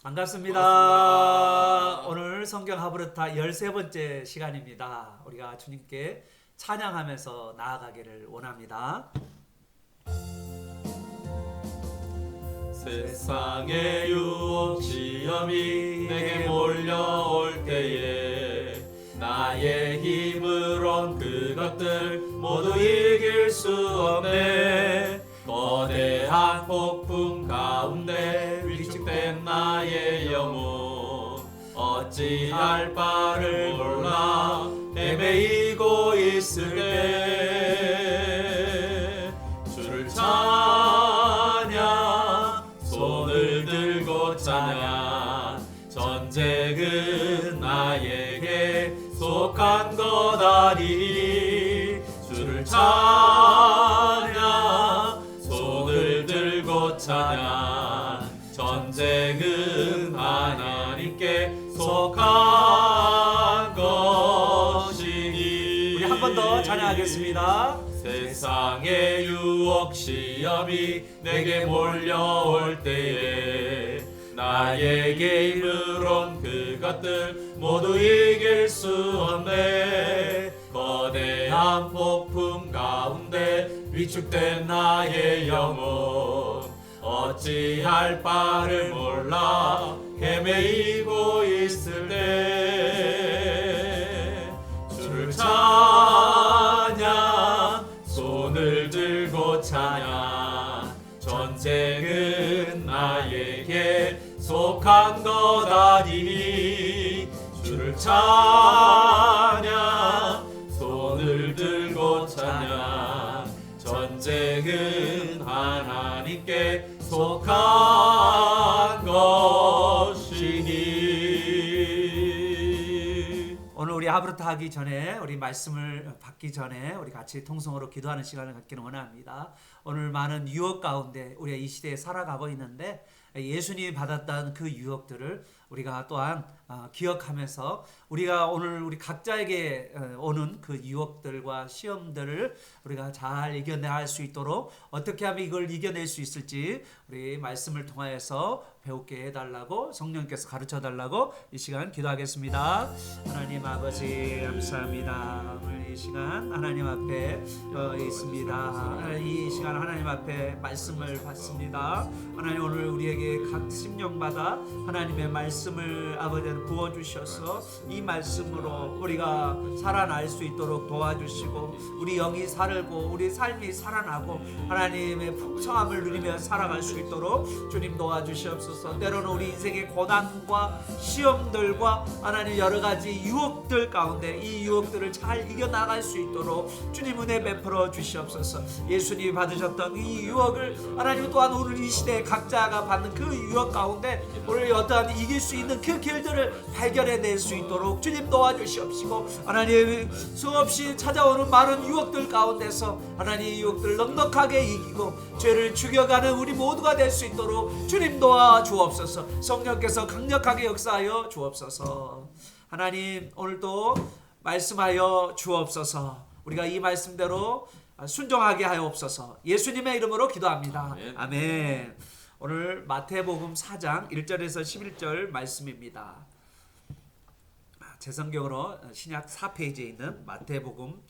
반갑습니다. 반갑습니다. 오늘 성경 하브르타 13번째 시간입니다. 우리가 주님께 찬양하면서 나아가기를 원합니다. 세상의 유혹 시험이 내게 몰려올 때에 나의 힘으론 그것들 모두 이길 수 없네. 거대한 폭풍 가운데 위축된 나의 영혼 어찌할 바를 몰라 헤매이고 있을 때 주를 찬양 손을 들고 찬양 전쟁은 나에게 속한 것 아니니 주를 찬양 손을 들고 찬양 전쟁은 하나님께 속한 것이니 우리 한 번 더 찬양하겠습니다. 세상의 유혹 시험이 내게 몰려올 때에 나에게 힘으론 그것들 모두 이길 수 없네. 거대한 폭풍 가운데 위축된 나의 영혼 어찌할 바를 몰라 헤매이고 있을 때 주를 찬양 손을 들고 찬양 전쟁은 나에게 속한 것 아니니 주를 찬양 손을 들고 찬양 전쟁은 하나님께 속한 것이니. 오늘 우리 하브르타 하기 전에 우리 말씀을 받기 전에 우리 같이 통성으로 기도하는 시간을 갖기를 원합니다. 오늘 많은 유혹 가운데 우리가 이 시대에 살아가고 있는데 예수님이 받았던 그 유혹들을 우리가 또한 기억하면서 우리가 오늘 우리 각자에게 오는 그 유혹들과 시험들을 우리가 잘 이겨낼 수 있도록 어떻게 하면 이걸 이겨낼 수 있을지 우리 말씀을 통하여서 배우게 해달라고 성령께서 가르쳐달라고 이 시간 기도하겠습니다. 하나님 아버지 감사합니다. 오늘 이 시간 하나님 앞에 있습니다. 이 시간 하나님 앞에 말씀을 받습니다. 하나님 오늘 우리에게 각 심령마다 하나님의 말씀을 아버지는 부어주셔서 이 말씀으로 우리가 살아날 수 있도록 도와주시고 우리 영이 살고 우리 삶이 살아나고 하나님의 풍성함을 누리며 살아갈 수 있도록 주님 도와주시옵소서. 때로는 우리 인생의 고난과 시험들과 하나님 여러 가지 유혹들 가운데 이 유혹들을 잘 이겨나갈 수 있도록 주님 은혜 베풀어 주시옵소서. 예수님이 받으셨던 이 유혹을 하나님 또한 오늘 이 시대에 각자가 받는 그 유혹 가운데 오늘 어떠한 이길 수 있는 그 길들을 발견해낼 수 있도록 주님 도와주시옵시고 하나님 수없이 찾아오는 많은 유혹들 가운데서 하나님 이 유혹들을 넉넉하게 이기고 죄를 죽여가는 우리 모두가 될 수 있도록 주님 도와주옵소서. 성령께서 강력하게 역사하여 주옵소서. 하나님 오늘도 말씀하여 주옵소서. 우리가 이 말씀대로 순종하게 하옵소서. 예수님의 이름으로 기도합니다. 아멘. 오늘 마태복음 4장 1절에서 11절 말씀입니다. 제 성경으로 신약 4페이지에 있는 마태복음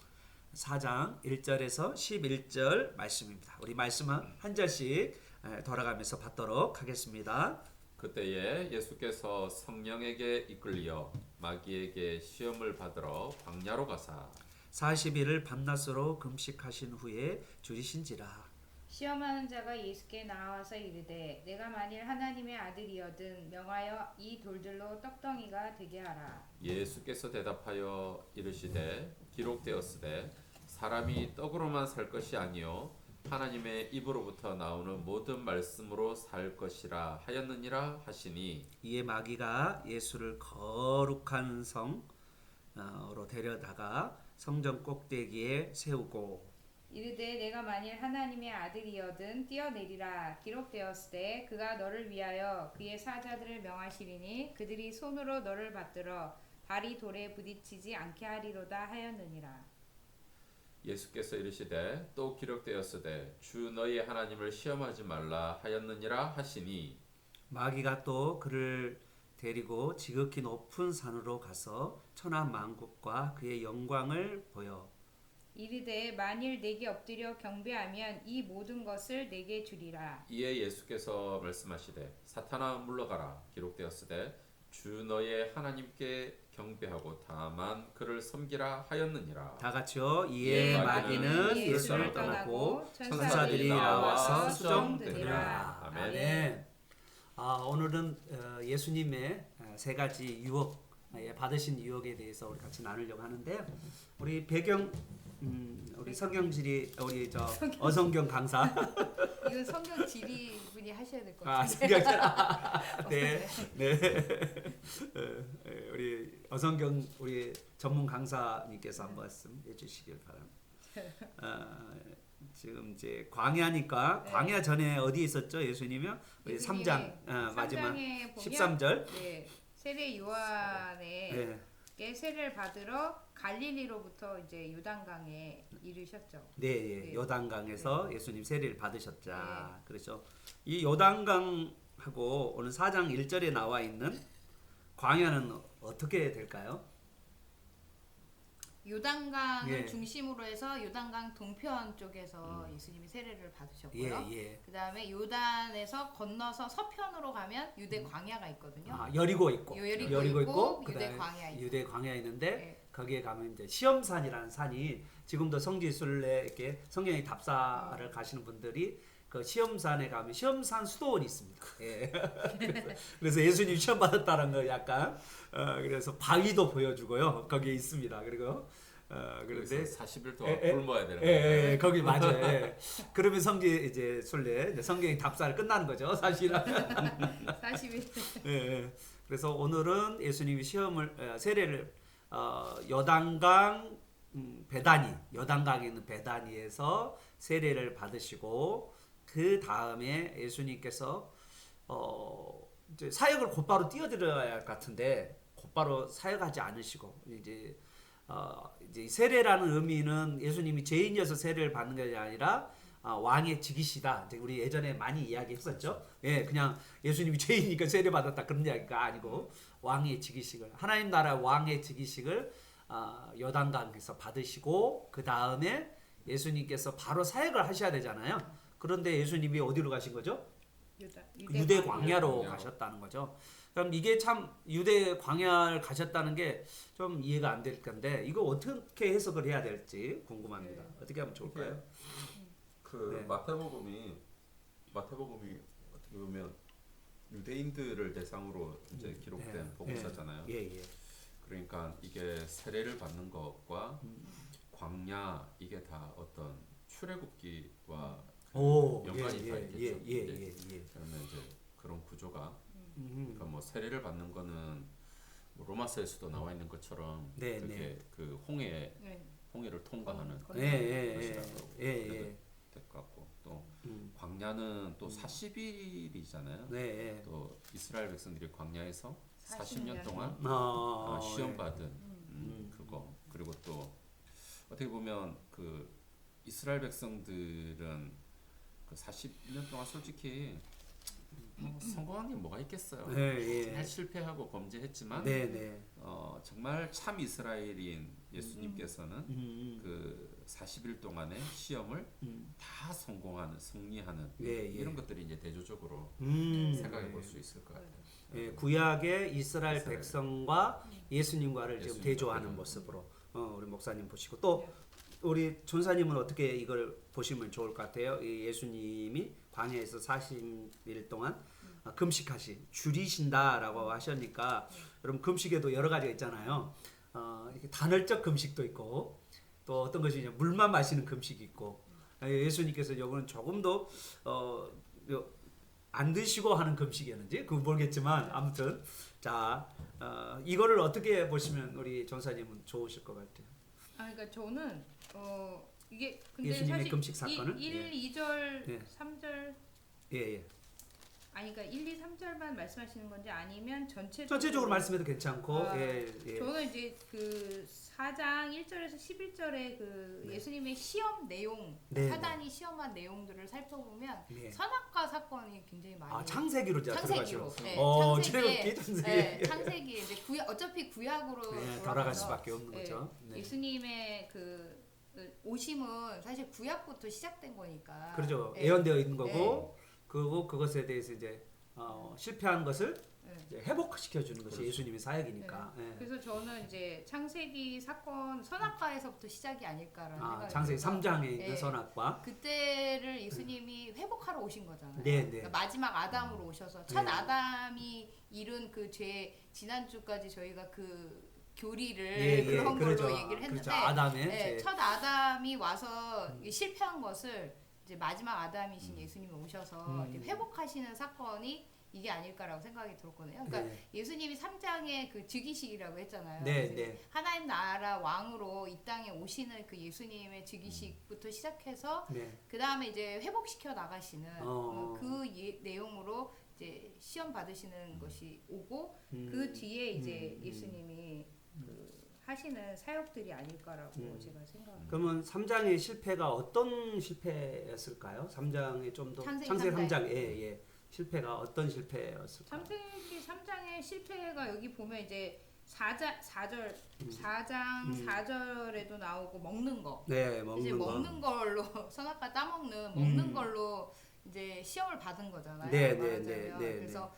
4장 1절에서 11절 말씀입니다. 우리 말씀은 한 절씩 돌아가면서 받도록 하겠습니다. 그때에 예수께서 성령에게 이끌려 마귀에게 시험을 받으러 광야로 가사 40일을 밤낮으로 금식하신 후에 줄이신지라. 시험하는 자가 예수께 나와서 이르되 내가 만일 하나님의 아들이거든 명하여 이 돌들로 떡덩이가 되게 하라. 예수께서 대답하여 이르시되 기록되었으되 사람이 떡으로만 살 것이 아니요 하나님의 입으로부터 나오는 모든 말씀으로 살 것이라 하였느니라 하시니 이에 마귀가 예수를 거룩한 성으로 데려다가 성전 꼭대기에 세우고 이르되 내가 만일 하나님의 아들이거든 뛰어내리라. 기록되었으되 그가 너를 위하여 그의 사자들을 명하시리니 그들이 손으로 너를 받들어 발이 돌에 부딪히지 않게 하리로다 하였느니라. 예수께서 이르시되 또 기록되었으되 주 너희 하나님을 시험하지 말라 하였느니라 하시니 마귀가 또 그를 데리고 지극히 높은 산으로 가서 천하 만국과 그의 영광을 보여 이르되 만일 내게 엎드려 경배하면 이 모든 것을 내게 주리라. 이에 예수께서 말씀하시되 사탄아 물러가라 기록되었으되 주 너의 하나님께 경배하고 다만 그를 섬기라 하였느니라. 다 같이요. 이에 이에 마귀는 마귀는 예수를 예수를 떠나고 천사들이 천사들이 나와서 수정되니라. 수정되니라. 아멘. 아멘. 오늘은 예수님의 세 가지 유혹, 받으신 유혹에 대해서 우리 같이 나누려고 하는데요. 우리 배경 우리 성경지리 우리 저 어성경 강사 이거 성경 지리 분이 하셔야 될 것 아 같아요. 성경 네 우리 어성경 우리 전문 강사님께서 한 말씀 해주시길 바랍니다. 지금 이제 광야니까 네. 광야 전에 어디 있었죠 예수님이요? 우리 3장 마지막 3장에 보면 13절 네, 세례 요한에게 네. 세례를 받으러 갈릴리로부터 이제 요단강에 이르셨죠. 네, 네. 요단강에서 예수님 세례를 받으셨자. 그렇죠. 이 요단강하고 오늘 4장 1절에 나와 있는 광야는 어떻게 될까요? 요단강을 예. 중심으로 해서 요단강 동편 쪽에서 예수님이 세례를 받으셨고요. 예. 그다음에 요단에서 건너서 서편으로 가면 유대 광야가 있거든요. 여리고 있고 여리고 있고, 그다음에 유대 광야 있고. 유대 광야 있는데 네. 거기에 가면 이제 시험산이라는 산이 지금도 성지순례 이렇게 성경의 답사를 가시는 분들이 그 시험산에 가면 시험산 수도원이 있습니다. 예. 그래서 예수님 시험 받았다는 거 약간 그래서 바위도 보여주고요. 거기에 있습니다. 그리고 그런데 40일 동안 굶어야 되는 예, 거기 맞아요. 예. 그러면 성지 이제 순례 이제 성경의 답사를 끝나는 거죠. 사실은. 40일. 예. 그래서 오늘은 예수님이 세례를 요단강 베다니 요단강에 있는 베다니에서 세례를 받으시고 그 다음에 예수님께서 이제 사역을 곧바로 뛰어들어야 할 것 같은데 곧바로 사역하지 않으시고 이제 세례라는 의미는 예수님이 죄인이어서 세례를 받는 것이 아니라 왕의 직이시다. 이제 우리 예전에 많이 이야기했었죠. 예, 그냥 예수님이 죄인이니까 세례 받았다 그런 이야기가 아니고 왕의 직이식을 하나님 나라 왕의 직이식을 요단강에서 받으시고 그 다음에 예수님께서 바로 사역을 하셔야 되잖아요. 그런데 예수님이 어디로 가신 거죠? 유대 광야로 가셨다는 거죠. 그럼 이게 참 유대 광야를 가셨다는 게 좀 이해가 안 될 건데 이거 어떻게 해석을 해야 될지 궁금합니다. 어떻게 하면 좋을까요? 네. 마태복음이 어떻게 보면 유대인들을 대상으로 이제 기록된 복음서잖아요. 예. 그러니까 이게 세례를 받는 것과 광야 이게 다 어떤 출애굽기와 연관이 다 있겠죠. 그러면 이제 그런 구조가 그러니까 뭐 세례를 받는 거는 뭐 로마서에서도 나와 있는 것처럼 그게 그 홍해를 통과하는 것이라고 될 것 같고 또 광야는 또 40일이잖아요. 또 이스라엘 백성들이 광야에서 40년 동안 시험 받은 그거 그리고 또 어떻게 보면 그 이스라엘 백성들은 그 40년 동안 솔직히 성공한 게 뭐가 있겠어요. 다 실패하고 범죄했지만 정말 참 이스라엘인 예수님께서는 그 40일 동안의 시험을 다 승리하는 이런 것들이 이제 대조적으로 생각해 볼 수 있을 것 같아요. 구약의 이스라엘 백성과 예수님과를 지금 대조하는 모습으로 우리 목사님 보시고 또 우리 전사님은 어떻게 이걸 보시면 좋을 것 같아요? 예수님이 광야에서 40일 동안 줄이신다라고 하시니까 여러분 금식에도 여러 가지가 있잖아요. 이렇게 단월적 금식도 있고 또 어떤 것이 이제 물만 마시는 금식이 있고 예수님께서 이거는 조금 더 안 드시고 하는 금식이었는지 그건 모르겠지만 아무튼 자 이거를 어떻게 보시면 우리 전사님은 좋으실 것 같아요. 그러니까 저는 이게 근데 예수님의 사실 금식 사건은 1, 2절, 3절 예. 아니 그러니까 1, 2, 3절만 말씀하시는 건지 아니면 전체적으로 말씀해도 괜찮고. 예. 저는 이제 그 4장 1절에서 11절에 그 예수님의 시험 내용, 사단이 시험한 내용들을 살펴보면 선악과 사건이 굉장히 많이 창세기로 창세기로 창세기에 이제 어차피 구약으로 돌아갈 수밖에 없는 거죠. 예수님의 그 오심은 사실 구약부터 시작된 거니까. 그렇죠. 예언되어 있는 거고 그리고 그것에 대해서 이제 실패한 것을 이제 회복시켜 주는 것이 예수님의 사역이니까. 그래서 저는 이제 창세기 사건 선악과에서부터 시작이 아닐까라는 생각이 창세기 3장에 있는 선악과. 그때를 예수님이 회복하러 오신 거잖아요. 그러니까 마지막 아담으로 오셔서 첫 아담이 이룬 그 죄 지난주까지 저희가 그 교리를 그런 걸로 얘기를 했는데 그렇죠. 아담의 첫 아담이 와서 실패한 것을 이제 마지막 아담이신 예수님이 오셔서 이제 회복하시는 사건이 이게 아닐까라고 생각이 들었거든요. 그러니까 예수님이 3장에 그 즉위식이라고 했잖아요. 하나님 나라 왕으로 이 땅에 오시는 그 예수님의 즉위식부터 시작해서 그 다음에 이제 회복시켜 나가시는 그 내용으로 이제 시험 받으시는 것이 오고 그 뒤에 이제 예수님이 그 하시는 사역들이 아닐까라고 제가 생각합니다. 그러면 3장의 실패가 어떤 실패였을까요? 3장에 좀 더 창세기 3장 실패가 어떤 실패였을까요? 창세기 3장의 실패가 여기 보면 이제 4장 4절에도 나오고 먹는 거. 이제 먹는 걸로 선악과 따먹는 먹는 걸로 이제 시험을 받은 거잖아요. 그래서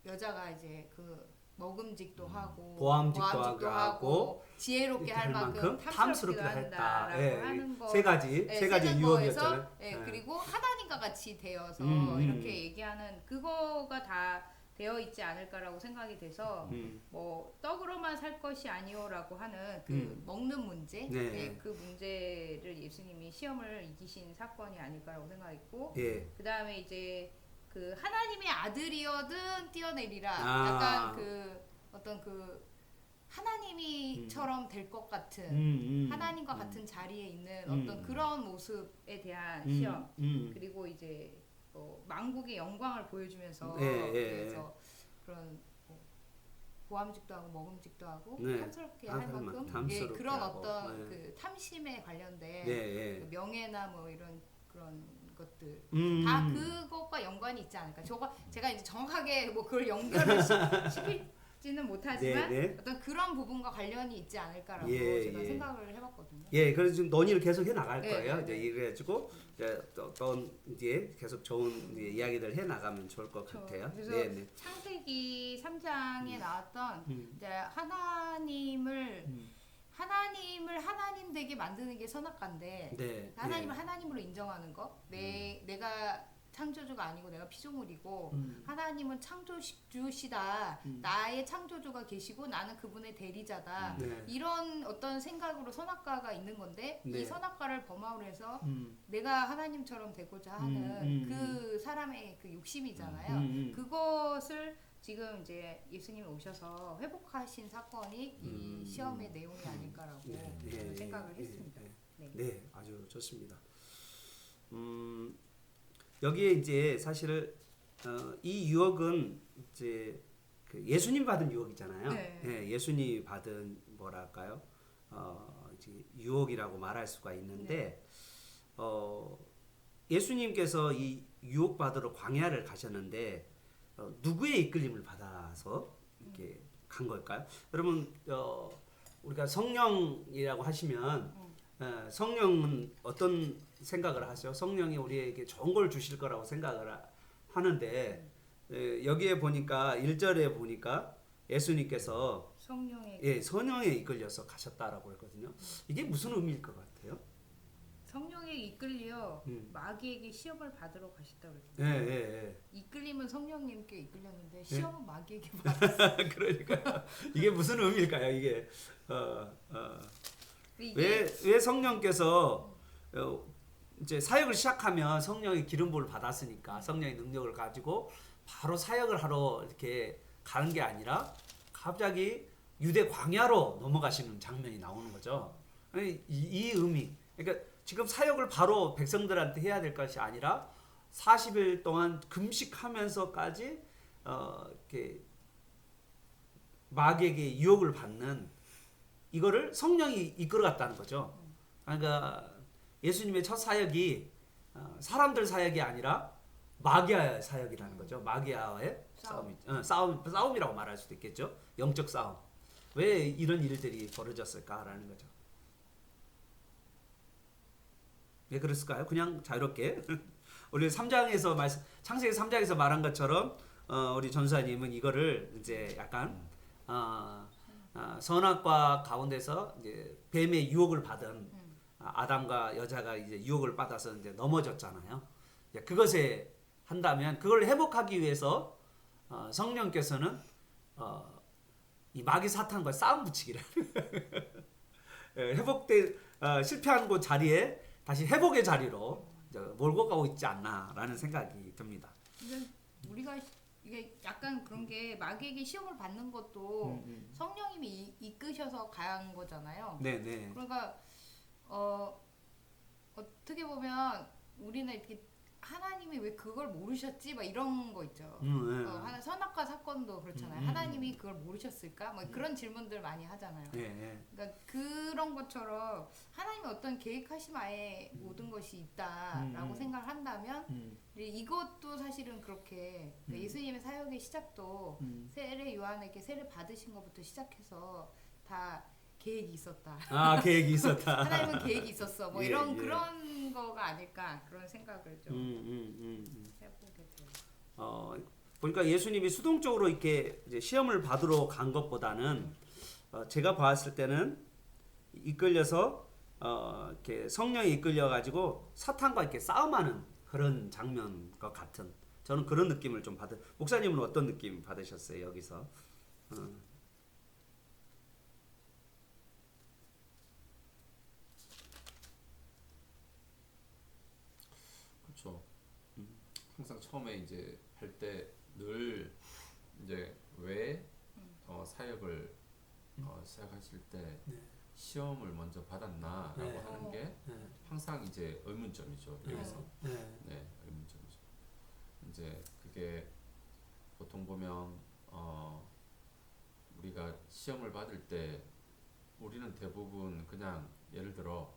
여자가 이제 그 먹음직도 하고 보암직도 하고 지혜롭게 할 만큼 탐스럽기도 한다라고 하는 거 세 가지 유혹이었잖아요. 그리고 하나님과 같이 되어서 이렇게 얘기하는 그거가 다 되어 있지 않을까라고 생각이 돼서 뭐 떡으로만 살 것이 아니오라고 하는 그 먹는 문제 그 문제를 예수님이 시험을 이기신 사건이 아닐까라고 생각했고 그 다음에 이제 그 하나님의 아들이어든 뛰어내리라 약간 그 어떤 그 하나님이처럼 될 것 같은 하나님과 같은 자리에 있는 어떤 그런 모습에 대한 시험 그리고 이제 만국의 영광을 보여주면서 그래서 그런 보암직도 하고 먹음직도 하고 탐스럽게 할 만큼 그런 어떤 그 탐심에 관련된 그 명예나 뭐 이런 그런 것들 다 그것과 연관이 있지 않을까. 제가 이제 정확하게 뭐 그걸 연결을 시키지는 못하지만 어떤 그런 부분과 관련이 있지 않을까라고 제가 생각을 해봤거든요. 그래서 지금 논의를 계속 해 나갈 거예요. 이제 이래가지고 또 이제 계속 좋은 이야기들 해 나가면 좋을 것 같아요. 그래서 창세기 3장에 나왔던 이제 하나님을 하나님 되게 만드는 게 선악과인데 하나님을 하나님으로 인정하는 거 내가 창조주가 아니고 내가 피조물이고 하나님은 창조주시다 나의 창조주가 계시고 나는 그분의 대리자다 이런 어떤 생각으로 선악과가 있는 건데 이 선악과를 범함으로 해서 내가 하나님처럼 되고자 하는 그 사람의 그 욕심이잖아요. 그것을 지금 이제 예수님이 오셔서 회복하신 사건이 이 시험의 내용이 아닐까라고 생각을 했습니다. 아주 좋습니다. 여기에 이제 사실 이 유혹은 이제 그 예수님 받은 유혹이잖아요. 예수님이 받은 뭐랄까요? 이제 유혹이라고 말할 수가 있는데 예수님께서 이 유혹 받으러 광야를 가셨는데 누구의 이끌림을 받아서 이렇게 간 걸까요? 여러분 우리가 성령이라고 하시면 성령은 어떤 생각을 하세요? 성령이 우리에게 좋은 걸 주실 거라고 생각을 하는데 여기에 보니까 1절에 보니까 예수님께서 성령에 이끌려서 가셨다라고 했거든요. 이게 무슨 의미일 것 같아요? 성령에 이끌려 마귀에게 시험을 받으러 가셨다고 그랬어요. 이끌림은 성령님께 이끌렸는데 시험은 마귀에게 받았어요. 그러니까 이게 무슨 의미일까요? 이게 왜 성령께서 이제 사역을 시작하면 성령의 기름부을 받았으니까 성령의 능력을 가지고 바로 사역을 하러 이렇게 가는 게 아니라 갑자기 유대 광야로 넘어가시는 장면이 나오는 거죠. 이 의미. 그러니까 지금 사역을 바로 백성들한테 해야 될 것이 아니라 40일 동안 금식하면서까지 이렇게 마귀에게 유혹을 받는 이거를 성령이 이끌어갔다는 거죠. 그러니까 예수님의 첫 사역이 사람들 사역이 아니라 마귀아의 사역이라는 거죠. 마귀아와의 싸움이라고 말할 수도 있겠죠. 영적 싸움. 왜 이런 일들이 벌어졌을까라는 거죠. 왜 그랬을까요? 그냥 자유롭게 우리 3장에서 창세기 3장에서 말한 것처럼 우리 전사님은 이거를 이제 약간 선악과 가운데서 이제 뱀의 유혹을 받은 아담과 여자가 이제 유혹을 받아서 이제 넘어졌잖아요. 그것에 한다면 그걸 회복하기 위해서 성령께서는 이 마귀 사탄과 싸움 붙이기를 실패한 곳 자리에 다시 회복의 자리로 몰고 가고 있지 않나라는 생각이 듭니다. 우리가 이게 약간 그런 게 마귀에게 시험을 받는 것도 성령님이 이끄셔서 가는 거잖아요. 네네. 그러니까 어떻게 보면 우리는 이렇게 하나님이 왜 그걸 모르셨지? 막 이런 거 있죠. 선악과 사건도 그렇잖아요. 하나님이 그걸 모르셨을까? 뭐 그런 질문들 많이 하잖아요. 그러니까 그런 것처럼 하나님이 어떤 계획하심 아에 모든 것이 있다라고 생각을 한다면 이것도 사실은 그렇게 예수님의 사역의 시작도 세례 요한에게 세례 받으신 것부터 시작해서 다 계획이 있었다. 계획이 있었다. 하나님은 계획이 있었어. 뭐 이런 그런 거가 아닐까 그런 생각을 좀 해보게 돼요. 보니까 예수님이 수동적으로 이렇게 이제 시험을 받으러 간 것보다는 제가 봤을 때는 이끌려서 이렇게 성령이 이끌려 가지고 사탄과 이렇게 싸움하는 그런 장면과 같은 저는 그런 느낌을 좀 받은. 목사님은 어떤 느낌 받으셨어요 여기서? 그렇죠. 항상 처음에 이제 할 때 늘 이제 왜 사역을 시작하실 때 시험을 먼저 받았나라고 하는 게 항상 이제 의문점이죠. 여기서 의문점이죠. 이제 그게 보통 보면 우리가 시험을 받을 때 우리는 대부분 그냥 예를 들어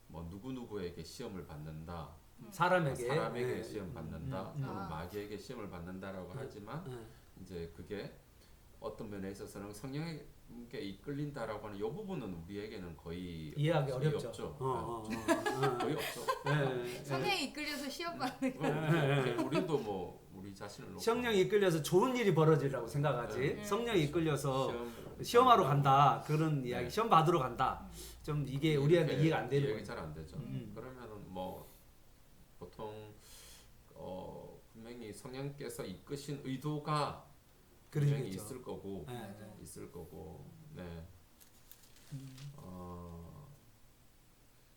뭐 누구누구에게 시험을 받는다. 사람에게 시험 받는다. 또는 마귀에게 시험을 받는다라고 하지만 이제 그게 어떤 면에 있어서는 성령에게 이끌린다라고 하는 이 부분은 우리에게는 거의 이해하기 어렵죠. 없죠. 거의 없죠. 성령에 이끌려서 시험 받는 거. 우리도 뭐 우리 자신을 놓고 성령이 이끌려서 좋은 일이 벌어지라고 생각하지. 성령이 이끌려서 시험하러 간다 그런 이야기, 시험 받으러 간다. 좀 이게 우리한테 이해가 안 되는 거예요. 잘 안 되죠. 그러면은 뭐 보통 분명히 성령께서 이끄신 의도가 분명히 있을 거고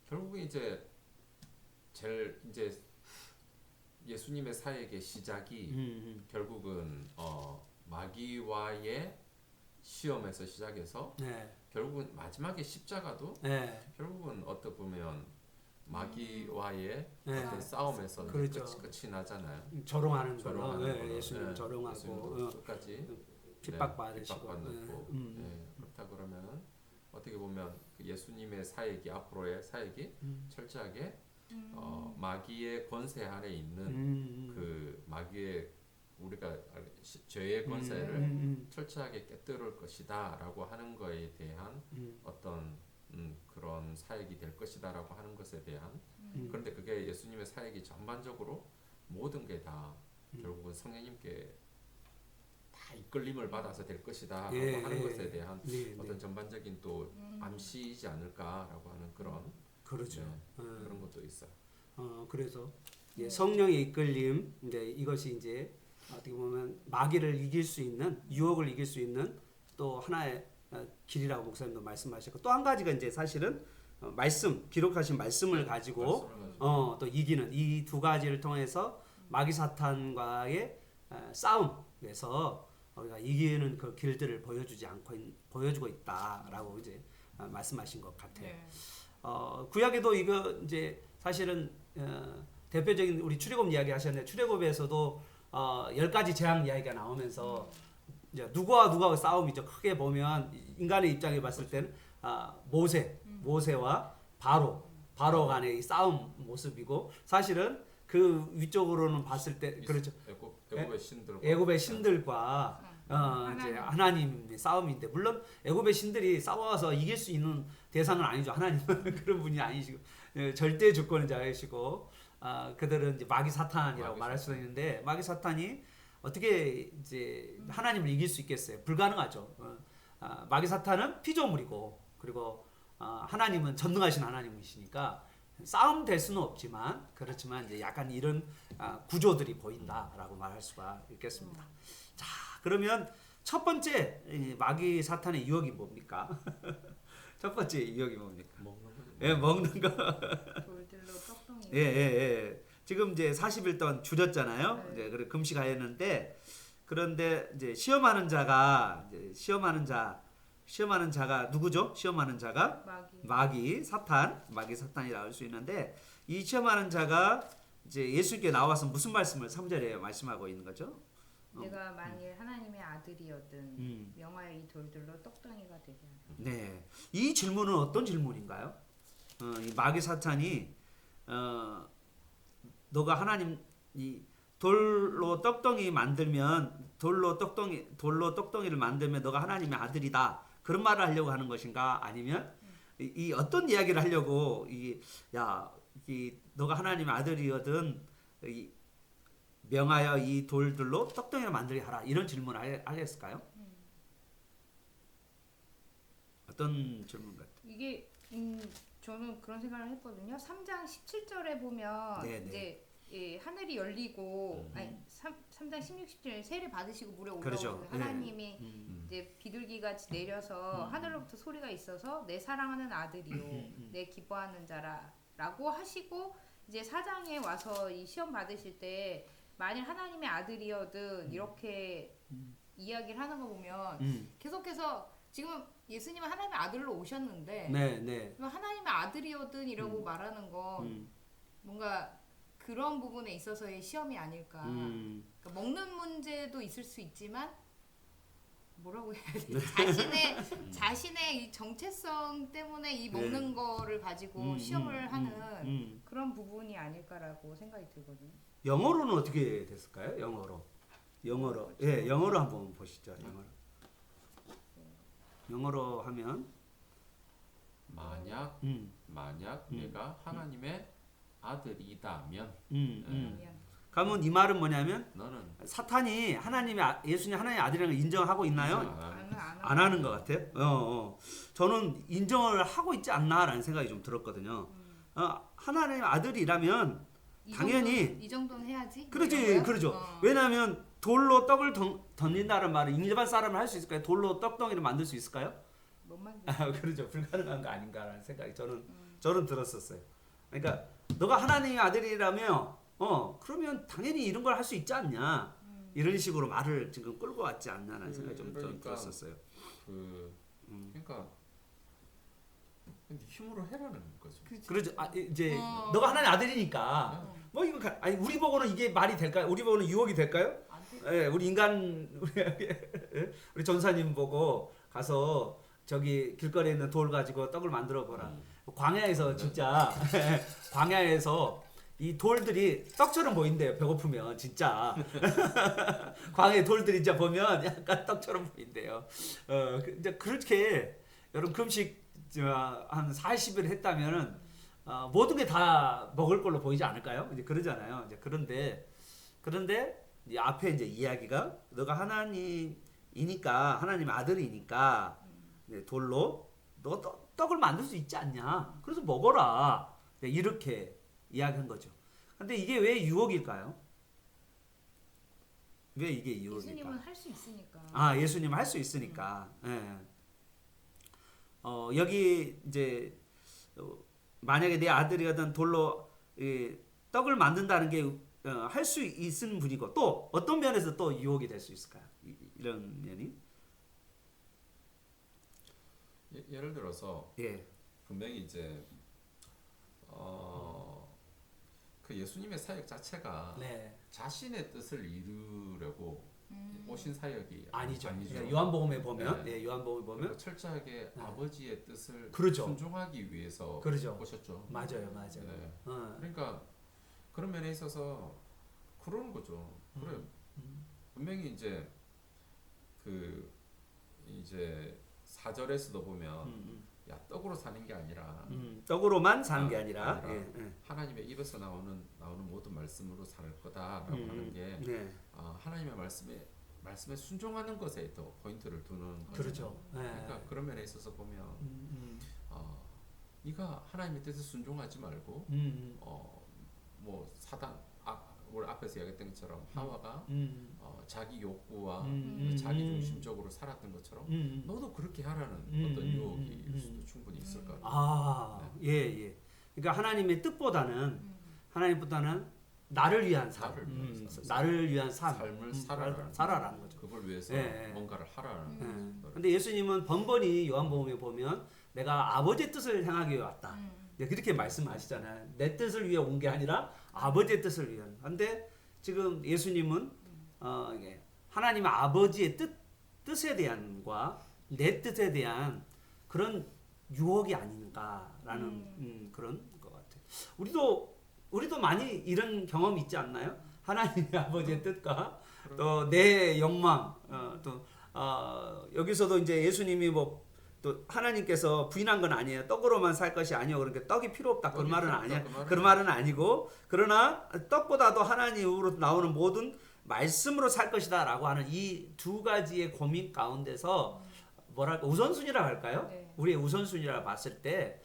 결국은 이제 제일 이제 예수님의 사역의 시작이 결국은 마귀와의 시험에서 시작해서 결국은 마지막에 십자가도 결국은 어떻게 보면 마귀와의 어떤 싸움에서 그렇죠. 끝이 나잖아요. 조롱하는 거로 예수님 조롱하고 끝까지 핍박받으시고 그렇다 그러면은 어떻게 보면 그 예수님의 사역이 앞으로의 사역이 철저하게 마귀의 권세 아래 있는 그 마귀의 우리가 죄의 권세를 철저하게 깨뜨릴 것이다라고 하는 거에 대한 어떤 그런 사역이 될 것이다라고 하는 것에 대한 그런데 그게 예수님의 사역이 전반적으로 모든 게 다 결국은 성령님께 다 이끌림을 받아서 될 것이다라고 하는 것에 대한 어떤 전반적인 또 암시이지 않을까라고 하는 그런 그런 것도 있어요. 그래서 성령의 이끌림 이제 이것이 이제 어떻게 보면 마귀를 이길 수 있는 유혹을 이길 수 있는 또 하나의 길이라고 목사님도 말씀하셨고 또 한 가지가 이제 사실은 기록하신 말씀을 가지고 또 이기는 이 두 가지를 통해서 마귀 사탄과의 싸움에서 우리가 이기는 그 길들을 보여주고 있다라고 이제 말씀하신 것 같아요. 구약에도 이거 이제 사실은 대표적인 우리 출애굽 이야기 하셨는데 출애굽에서도 10가지 재앙 이야기가 나오면서 이제 누구와 싸움이죠. 크게 보면 인간의 입장에 봤을 때는 모세와 바로 간의 이 싸움 모습이고 사실은 그 위쪽으로는 봤을 때 그렇죠. 애굽의 신들과 이제 하나님의 싸움인데 물론 애굽의 신들이 싸워서 이길 수 있는 대상은 아니죠. 하나님은 그런 분이 아니시고 절대 주권자이시고 그들은 이제 마귀 사탄이라고 말할 수도 있는데 마귀 사탄이 어떻게 이제 하나님을 이길 수 있겠어요? 불가능하죠. 마귀 사탄은 피조물이고 그리고 하나님은 전능하신 하나님이시니까 싸움 될 수는 없지만 그렇지만 이제 약간 이런 구조들이 보인다라고 말할 수가 있겠습니다. 자, 그러면 첫 번째 마귀 사탄의 유혹이 뭡니까? 첫 번째 유혹이 뭡니까? 먹는 거. 예, 먹는 거. 돌들로 떡덩이. 예. 지금 이제 40일 동안 줄였잖아요. 이제 그래 금식하였는데 그런데 이제 시험하는 자가 누구죠? 시험하는 자가 마귀 사탄이라고 할 수 있는데 이 시험하는 자가 이제 예수께 나와서 무슨 말씀을 3절에 말씀하고 있는 거죠? 내가 만일 하나님의 아들이었든 명하여 이 돌들로 떡덩이가 되게 하라. 네, 이 질문은 어떤 질문인가요? 이 마귀 사탄이 너가 하나님 이 돌로 떡덩이를 만들면 너가 하나님의 아들이다. 그런 말을 하려고 하는 것인가? 아니면 이 어떤 이야기를 하려고 너가 하나님의 아들이거든 명하여 이 돌들로 떡덩이를 만들게 하라. 이런 질문을 하겠을까요? 어떤 질문 같아요? 이게 저는 그런 생각을 했거든요. 3장 17절에 보면 이제 하늘이 열리고 3장 16, 17절 세례 받으시고 물에 올라오고 그렇죠. 하나님이 이제 비둘기같이 내려서 하늘로부터 소리가 있어서 내 사랑하는 아들이요 내 기뻐하는 자라라고 하시고 이제 4장에 와서 이 시험 받으실 때 만일 하나님의 아들이어든 이렇게 이야기를 하는 거 보면 계속해서 지금 예수님은 하나님의 아들로 오셨는데 하나님의 아들이어든 이라고 말하는 건 뭔가 그런 부분에 있어서의 시험이 아닐까. 그러니까 먹는 문제도 있을 수 있지만 뭐라고 해야 돼? 자신의 이 정체성 때문에 이 먹는 거를 가지고 시험을 하는 그런 부분이 아닐까라고 생각이 들거든요. 영어로는 어떻게 됐을까요? 영어로. 예, 영어로 한번 보시죠. 영어로 하면 만약 내가 하나님의 아들이다면 그러면 이 말은 뭐냐면 너는 사탄이 예수님 하나님의 아들이라는 걸 인정하고 있나요? 안 하는 것 같아요. 저는 인정을 하고 있지 않나라는 생각이 좀 들었거든요. 하나님의 아들이라면 당연히 이 정도는 해야지. 그렇죠. 왜냐하면 돌로 떡을 던진다는 말은 일반 사람은 할 수 있을까요? 돌로 떡덩이를 만들 수 있을까요? 못 만들죠. 그렇죠. 불가능한 거 아닌가라는 생각이 저는 들었었어요. 그러니까 너가 하나님의 아들이라며 그러면 당연히 이런 걸 할 수 있지 않냐 이런 식으로 말을 지금 끌고 왔지 않냐라는 생각이 좀 들었었어요. 그러니까 힘으로 해라는 거죠. 그렇죠. 이제 너가 하나님의 아들이니까 뭐 이거 우리 보고는 이게 말이 될까요? 우리 보고는 유혹이 될까요? 예, 우리 인간 우리 전사님 보고 가서 저기 길거리에 있는 돌 가지고 떡을 만들어 보라. 광야에서 진짜 광야에서 이 돌들이 떡처럼 보인대요. 배고프면 진짜 광야의 돌들이 진짜 보면 약간 떡처럼 보인대요. 이제 그렇게 여러분 금식 한 40일 했다면은 모든 게 다 먹을 걸로 보이지 않을까요? 이제 그러잖아요. 이제 그런데 이 앞에 이제 이야기가 너가 하나님이니까 하나님의 아들이니까 돌로 너 떡을 만들 수 있지 않냐? 그래서 먹어라. 이렇게 이야기한 거죠. 근데 이게 왜 유혹일까요? 왜 이게 유혹일까? 예수님은 할 수 있으니까. 예수님은 할 수 있으니까. 여기 이제 만약에 내 아들이거든 돌로 떡을 만든다는 게 할 수 있는 분이고 또 어떤 면에서 또 유혹이 될 수 있을까요? 이런 면이? 예를 들어서 분명히 이제 그 예수님의 사역 자체가 네. 자신의 뜻을 이루려고 오신 사역이 아니죠. 아니죠. 예, 요한복음에 보면, 네. 요한복음에 보면 그리고 철저하게 네. 아버지의 뜻을 그렇죠. 순종하기 위해서 그렇죠. 오셨죠. 맞아요. 네. 어. 그러니까 그런 면에 있어서 그러는 거죠. 그래 분명히 이제 그 이제 4절에서도 보면 야 떡으로 사는 게 아니라 떡으로만 사는 게 아니라, 아니라 예. 하나님의 입에서 나오는 모든 말씀으로 살 거다라고 하는 게 네. 하나님의 말씀에 순종하는 것에 더 포인트를 두는 거죠. 그렇죠. 네. 그러니까 그런 면에 있어서 보면 네가 하나님의 뜻에 순종하지 말고 뭐 사단 우리 앞에서 이야기했던 것처럼 하와가 자기 욕구와 자기 중심적으로 살았던 것처럼 너도 그렇게 하라는 어떤 유혹이 일 수도 충분히 있을 것 같아요. 네. 예. 그러니까 하나님의 뜻보다는 나를 위한 삶, 나를 위한 삶을 살아라는 거죠. 그걸 위해서 뭔가를 하라는 거죠. 근데 예수님은 번번이 요한복음에 보면 내가 아버지의 뜻을 행하기 위해 왔다. 그렇게 말씀하시잖아요. 내 뜻을 위해 온 게 아니라 아버지의 뜻을 위한. 근데 지금 예수님은 하나님의 아버지의 뜻에 대한과 내 뜻에 대한 그런 유혹이 아닌가라는 그런 것 같아요. 우리도 많이 이런 경험 있지 않나요? 하나님의 아버지의 뜻과 또 내 욕망, 여기서도 이제 예수님이 또 하나님께서 부인한 건 아니에요. 떡으로만 살 것이 아니요. 그러니까 떡이 필요 없다. 그 말은 아니야. 그 말은 아니고, 그러나 떡보다도 하나님으로 나오는 모든 말씀으로 살 것이다라고 하는 이 두 가지의 고민 가운데서 우선순위라고 할까요? 네. 우리의 우선순위라 봤을 때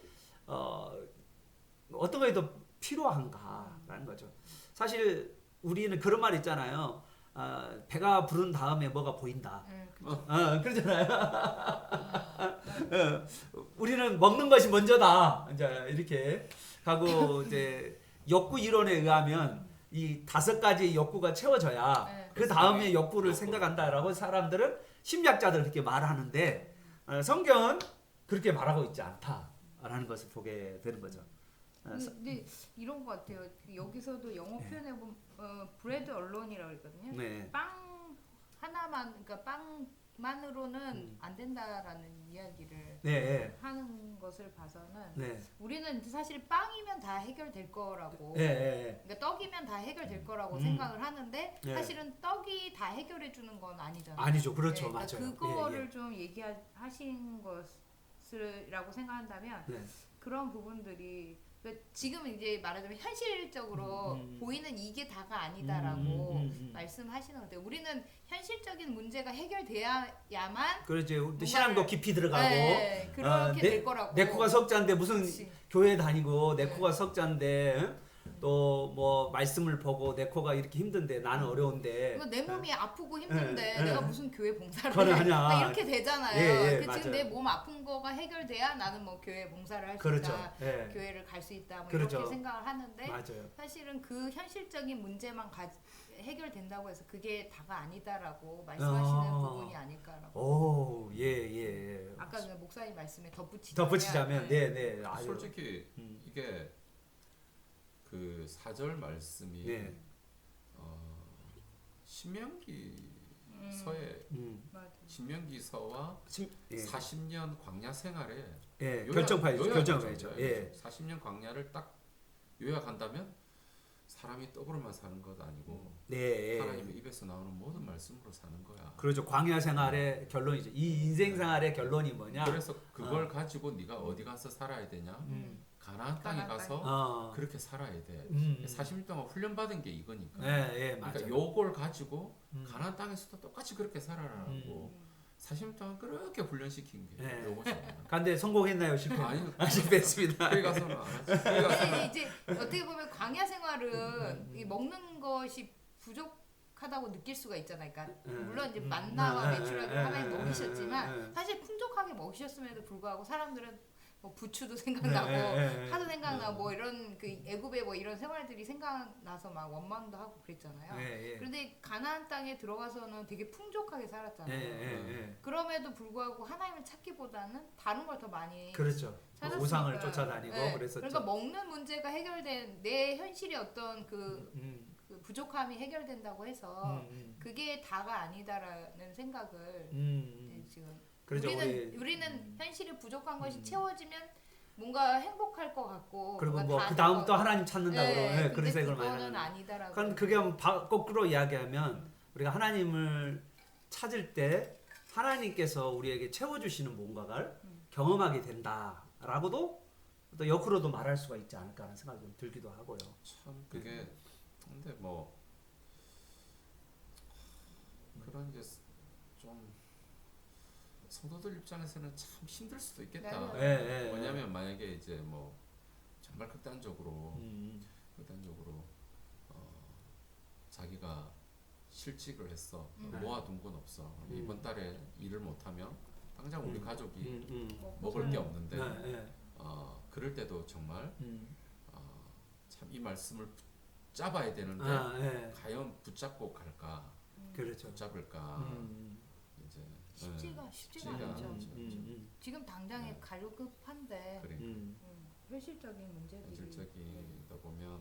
어떤 것이 더 필요한가라는 거죠. 사실 우리는 그런 말 있잖아요. 배가 부른 다음에 뭐가 보인다. 그러잖아요. 우리는 먹는 것이 먼저다. 이제 이렇게 하고 이제 욕구 이론에 의하면 이 5가지 욕구가 채워져야 그 다음에 욕구를 생각한다라고 사람들은 심리학자들은 그렇게 말하는데 성경은 그렇게 말하고 있지 않다라는 것을 보게 되는 거죠. 근데 이런 것 같아요. 여기서도 영어 표현해 보면 브레드 언론이라고 그러거든요. 네. 빵 하나만, 그러니까 빵만으로는 안 된다라는 이야기를 하는 것을 봐서는 우리는 사실 빵이면 다 해결될 거라고, 그러니까 떡이면 다 해결될 거라고 생각을 하는데 사실은 떡이 다 해결해 주는 건 아니잖아요. 아니죠, 그렇죠, 그러니까 맞아요. 그거를 좀 얘기하신 것이라고 생각한다면 그런 부분들이 지금 이제 말하자면 현실적으로 보이는 이게 다가 아니다라고 말씀하시는 건데 우리는 현실적인 문제가 해결돼야만 그렇죠. 신앙도 깊이 들어가고 그렇게 될 거라고. 내 코가 석자인데 무슨 그치. 교회 다니고 내 코가 석자인데 또 뭐 말씀을 보고 내 코가 이렇게 힘든데 나는 어려운데 내 몸이 아프고 힘든데 내가 무슨 교회 봉사를 하냐. 이렇게 되잖아요. 맞아요. 지금 내 몸 아픈 거가 해결돼야 나는 뭐 교회 봉사를 할 수 그렇죠. 있다. 교회를 갈 수 있다. 뭐 그렇죠. 이렇게 생각을 하는데 맞아요. 사실은 그 현실적인 문제만 해결된다고 해서 그게 다가 아니다라고 말씀하시는 부분이 아닐까라고. 오, 예. 아까 그 목사님 말씀에 덧붙이자면 아유. 솔직히 이게 그 4절 말씀이 신명기서의 신명기서와 40년 광야 생활에 결정파이죠. 40년 광야를 딱 요약한다면 사람이 떡으로만 사는 것 아니고 하나님의 입에서 나오는 모든 말씀으로 사는 거야. 그렇죠. 광야 생활의 결론이죠. 이 인생 생활의 결론이 뭐냐? 그래서 그걸 가지고 네가 어디 가서 살아야 되냐? 가나안 땅에 가서 그렇게 살아야 돼. 40년 동안 훈련받은 게 이거니까. 맞아요. 그러니까 요걸 가지고 가나안 땅에서도 똑같이 그렇게 살아라고 40년 동안 그렇게 훈련시킨 게 요거잖아요. 근데 성공했나요? 실패했습니다. 거기 가서는 안 하지. 이제 어떻게 보면 광야 생활은 이 먹는 것이 부족하다고 느낄 수가 있잖아요. 그러니까 물론 이제 만나와 메추라도 하나님 먹이셨지만 사실 풍족하게 먹이셨음에도 불구하고 사람들은 뭐 부추도 생각나고 네. 파도 생각나고 뭐 이런 그 애굽의 뭐 이런 생활들이 생각나서 막 원망도 하고 그랬잖아요. 네. 그런데 가나안 땅에 들어가서는 되게 풍족하게 살았잖아요. 네. 그럼에도 불구하고 하나님을 찾기보다는 다른 걸 더 많이 그렇죠. 찾았으니까. 우상을 쫓아다니고 네. 그랬었죠. 그러니까 먹는 문제가 해결된 내 현실의 어떤 그 부족함이 해결된다고 해서 그게 다가 아니다라는 생각을 네, 지금 그렇죠. 우리는 현실이 부족한 것이 채워지면 뭔가 행복할 것 같고 그리고 뭔가 뭐 그 다음 또 하나님 찾는다고 네, 그런 생각을 많이 그거는 하는. 아니다라고. 그럼 그게 거꾸로 이야기하면 우리가 하나님을 찾을 때 하나님께서 우리에게 채워주시는 뭔가를 경험하게 된다라고도 또 역으로도 말할 수가 있지 않을까 하는 생각이 좀 들기도 하고요. 참 그게 근데 뭐 그런 게 좀 성도들 입장에서는 참 힘들 수도 있겠다. 네. 왜냐하면 만약에 이제 뭐 정말 극단적으로 자기가 실직을 했어. 모아둔 건 없어. 이번 달에 일을 못하면 당장 우리 가족이 먹을 게 없는데 그럴 때도 정말 참 이 말씀을 붙잡아야 되는데 과연 붙잡고 갈까? 그렇죠. 붙잡을까? 이제 쉽지가 않죠. 지금 당장에 갈급한데 그래. 현실적인 문제들이 현실적이다 보면